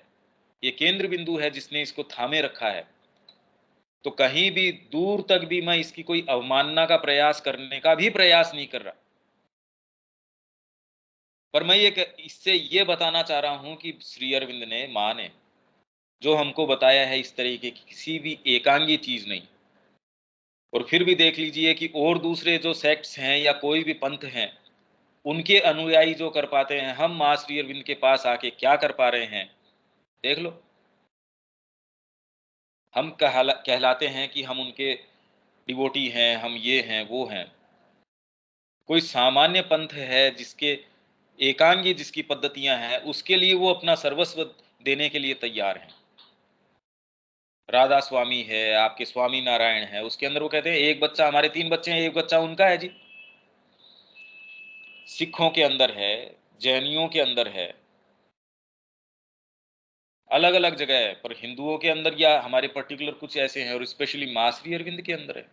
ये केंद्र बिंदु है जिसने इसको थामे रखा है। तो कहीं भी दूर तक भी मैं इसकी कोई अवमानना का प्रयास करने का भी प्रयास नहीं कर रहा, पर मैं ये इससे ये बताना चाह रहा हूं कि श्री अरविंद ने, मां ने जो हमको बताया है, इस तरीके की किसी भी एकांगी चीज नहीं। और फिर भी देख लीजिए कि और दूसरे जो सेक्ट्स हैं या कोई भी पंथ हैं, उनके अनुयायी जो कर पाते हैं, हम मां श्री अरविंद के पास आके क्या कर पा रहे हैं, देख लो। हम कहलाते हैं कि हम उनके डिवोटी हैं, हम ये हैं वो हैं। कोई सामान्य पंथ है जिसके एकांगी जिसकी पद्धतियां हैं, उसके लिए वो अपना सर्वस्व देने के लिए तैयार हैं। राधा स्वामी है, आपके स्वामी नारायण है, उसके अंदर वो कहते हैं एक बच्चा, हमारे 3 बच्चे हैं, एक बच्चा उनका है जी। सिखों के अंदर है, जैनियों के अंदर है, अलग अलग जगह है, पर हिंदुओं के अंदर या हमारे पर्टिकुलर कुछ ऐसे हैं, और स्पेशली मां श्री अरविंद के अंदर है।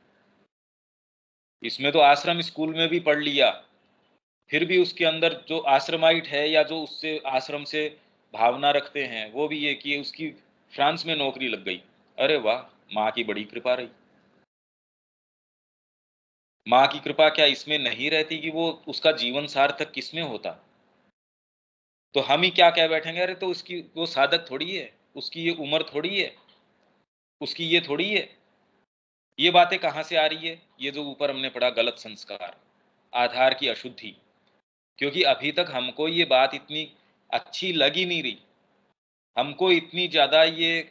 इसमें तो आश्रम स्कूल में भी पढ़ लिया, फिर भी उसके अंदर जो आश्रमाइट है या जो उससे आश्रम से भावना रखते हैं, वो भी ये कि उसकी फ्रांस में नौकरी लग गई। अरे वाह, माँ की बड़ी कृपा रही। माँ की कृपा क्या इसमें नहीं रहती कि वो उसका जीवन सार्थक किसमें होता। तो हम ही क्या कह बैठेंगे, अरे तो उसकी वो साधक थोड़ी है, उसकी ये उम्र थोड़ी है, उसकी ये थोड़ी है। ये बातें कहाँ से आ रही है? ये जो ऊपर हमने पढ़ा, गलत संस्कार, आधार की अशुद्धि, क्योंकि अभी तक हमको ये बात इतनी अच्छी लग ही नहीं रही, हमको इतनी ज्यादा ये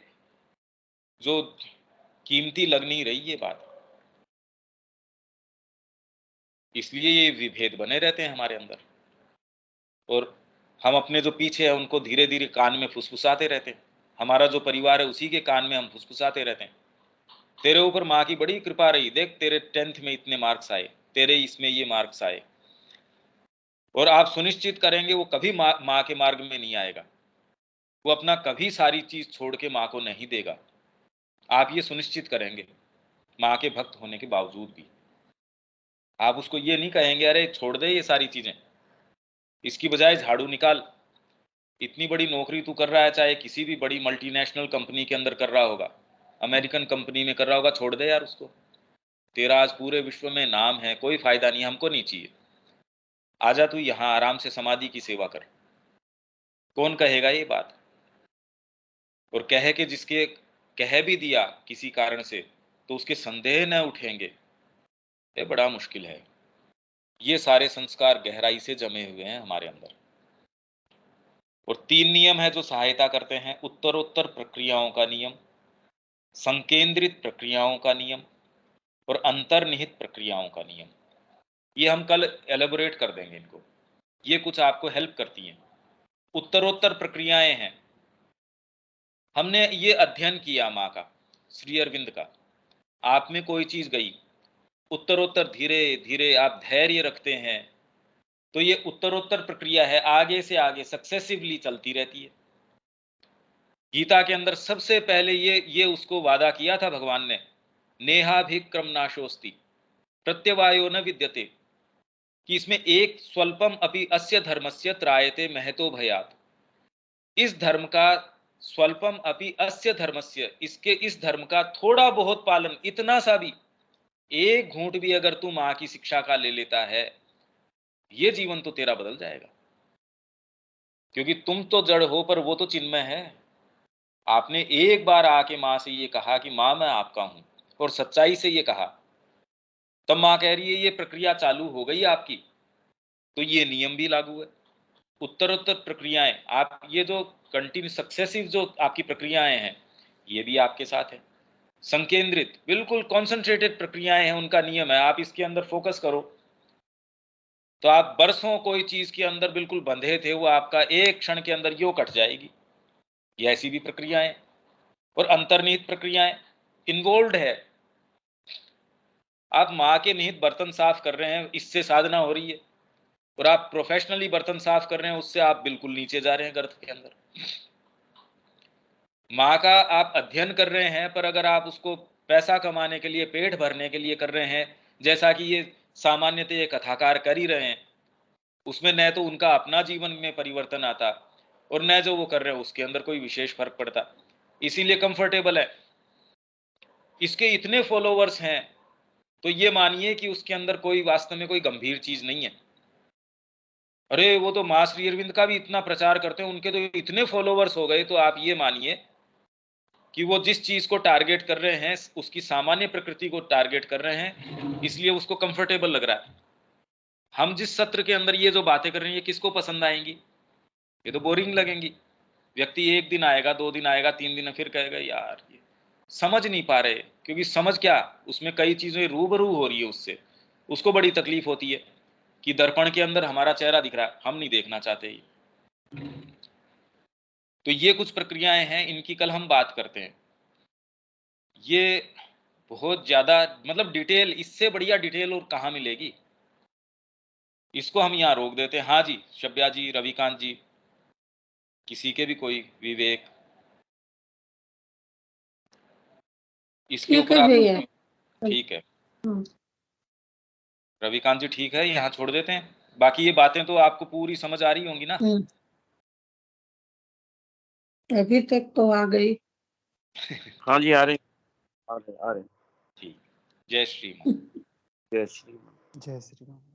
जो कीमती लग नहीं रही ये बात, इसलिए ये विभेद बने रहते हैं हमारे अंदर। और हम अपने जो पीछे हैं उनको धीरे धीरे कान में फुसफुसाते रहते हैं, हमारा जो परिवार है उसी के कान में हम फुसफुसाते रहते हैं, तेरे ऊपर माँ की बड़ी कृपा रही, देख तेरे 10th में इतने मार्क्स आए, तेरे इसमें ये मार्क्स आए। और आप सुनिश्चित करेंगे वो कभी माँ के मार्ग में नहीं आएगा, वो अपना कभी सारी चीज छोड़ के माँ को नहीं देगा। आप ये सुनिश्चित करेंगे माँ के भक्त होने के बावजूद भी। आप उसको ये नहीं कहेंगे अरे छोड़ दे ये सारी चीजें, इसकी बजाय झाड़ू निकाल, इतनी बड़ी नौकरी तू कर रहा है, चाहे किसी भी बड़ी मल्टीनेशनल कंपनी के अंदर कर रहा होगा, अमेरिकन कंपनी में कर रहा होगा, छोड़ दे यार उसको, तेरा आज पूरे विश्व में नाम है, कोई फायदा नहीं, हमको नहीं चाहिए, आजा तू यहाँ आराम से समाधि की सेवा कर। कौन कहेगा ये बात? और कह के जिसके कह भी दिया किसी कारण से तो उसके संदेह न उठेंगे, ये बड़ा मुश्किल है। ये सारे संस्कार गहराई से जमे हुए हैं हमारे अंदर। और 3 नियम है जो सहायता करते हैं, उत्तरोत्तर प्रक्रियाओं का नियम, संकेंद्रित प्रक्रियाओं का नियम और अंतर्निहित प्रक्रियाओं का नियम। ये हम कल एलेबोरेट कर देंगे इनको, ये कुछ आपको हेल्प करती हैं। उत्तरोत्तर प्रक्रियाएं हैं, हमने ये अध्ययन किया माँ का, श्री अरविंद का, आप में कोई चीज गई, उत्तरोत्तर धीरे धीरे आप धैर्य रखते हैं तो ये उत्तरोत्तर प्रक्रिया है, आगे से आगे सक्सेसिवली चलती रहती है। गीता के अंदर सबसे पहले ये उसको वादा किया था भगवान ने, नेहाभिक्रम नाशोस्ति प्रत्यवायो न विद्यते, कि इसमें एक स्वल्पम अपि अस्य धर्मस्य त्रायते महतो भयात, इस धर्म का स्वल्पम अपि अस्य धर्मस्य, इसके इस धर्म का थोड़ा बहुत पालन, इतना सा भी, एक घूंट भी अगर तू मां की शिक्षा का ले लेता है, ये जीवन तो तेरा बदल जाएगा। क्योंकि तुम तो जड़ हो पर वो तो चिन्मय है। आपने एक बार आके मां से ये कहा कि मां मैं आपका हूं, और सच्चाई से ये कहा, तब मां कह रही है ये प्रक्रिया चालू हो गई आपकी, तो ये नियम भी लागू है। उत्तरोत्तर प्रक्रियाएं, आप ये जो कंटिन्यू सक्सेसिव जो आपकी प्रक्रियाएं हैं, ये भी आपके साथ है। संकेंद्रित, बिल्कुल कॉन्सेंट्रेटेड प्रक्रियाएं हैं, उनका नियम है, आप इसके अंदर फोकस करो तो आप बरसों कोई चीज के अंदर बिल्कुल बंधे थे, वो आपका एक क्षण के अंदर यो कट जाएगी। ये ऐसी भी प्रक्रियाएं। और अंतर्निहित प्रक्रियाएं इन्वॉल्व है, आप माँ के निहित बर्तन साफ कर रहे हैं, इससे साधना हो रही है, और आप प्रोफेशनली बर्तन साफ कर रहे हैं, उससे आप बिल्कुल नीचे जा रहे हैं गर्त के अंदर। माँ का आप अध्ययन कर रहे हैं, पर अगर आप उसको पैसा कमाने के लिए, पेट भरने के लिए कर रहे हैं, जैसा कि ये सामान्यतः ये कथाकार कर ही रहे हैं, उसमें न तो उनका अपना जीवन में परिवर्तन आता और न जो वो कर रहे हैं उसके अंदर कोई विशेष फर्क पड़ता, इसीलिए कंफर्टेबल है। इसके इतने फॉलोवर्स हैं तो ये मानिए कि उसके अंदर कोई वास्तव में कोई गंभीर चीज नहीं है। अरे वो तो मां श्री अरविंद का भी इतना प्रचार करते हैं, उनके तो इतने फॉलोवर्स हो गए, तो आप ये मानिए कि वो जिस चीज को टारगेट कर रहे हैं उसकी सामान्य प्रकृति को टारगेट कर रहे हैं, इसलिए उसको कंफर्टेबल लग रहा है। हम जिस सत्र के अंदर ये जो बातें कर रहे हैं, ये किसको पसंद आएंगी? ये तो बोरिंग लगेंगी। व्यक्ति 1 दिन आएगा, 2 दिन आएगा, 3 दिन फिर कहेगा यार ये समझ नहीं पा रहे, क्योंकि समझ क्या, उसमें कई चीजें रूबरू हो रही है उससे, उसको बड़ी तकलीफ होती है कि दर्पण के अंदर हमारा चेहरा दिख रहा है, हम नहीं देखना चाहते ये। तो ये कुछ प्रक्रियाएं हैं, इनकी कल हम बात करते हैं। ये बहुत ज्यादा मतलब डिटेल, इससे बढ़िया डिटेल और कहाँ मिलेगी। इसको हम यहाँ रोक देते हैं। हाँ जी, शब्या जी, रविकांत जी, किसी के भी कोई विवेक इसके ठीक ऊपर है आप? भैया। ठीक है रविकांत जी, ठीक है, यहाँ छोड़ देते हैं। बाकी ये बातें तो आपको पूरी समझ आ रही होंगी ना? अभी तक तो आ गई। हाँ जी, आ रहे आ रहे। ठीक, जय श्री राम। जय श्री राम। जय श्री राम।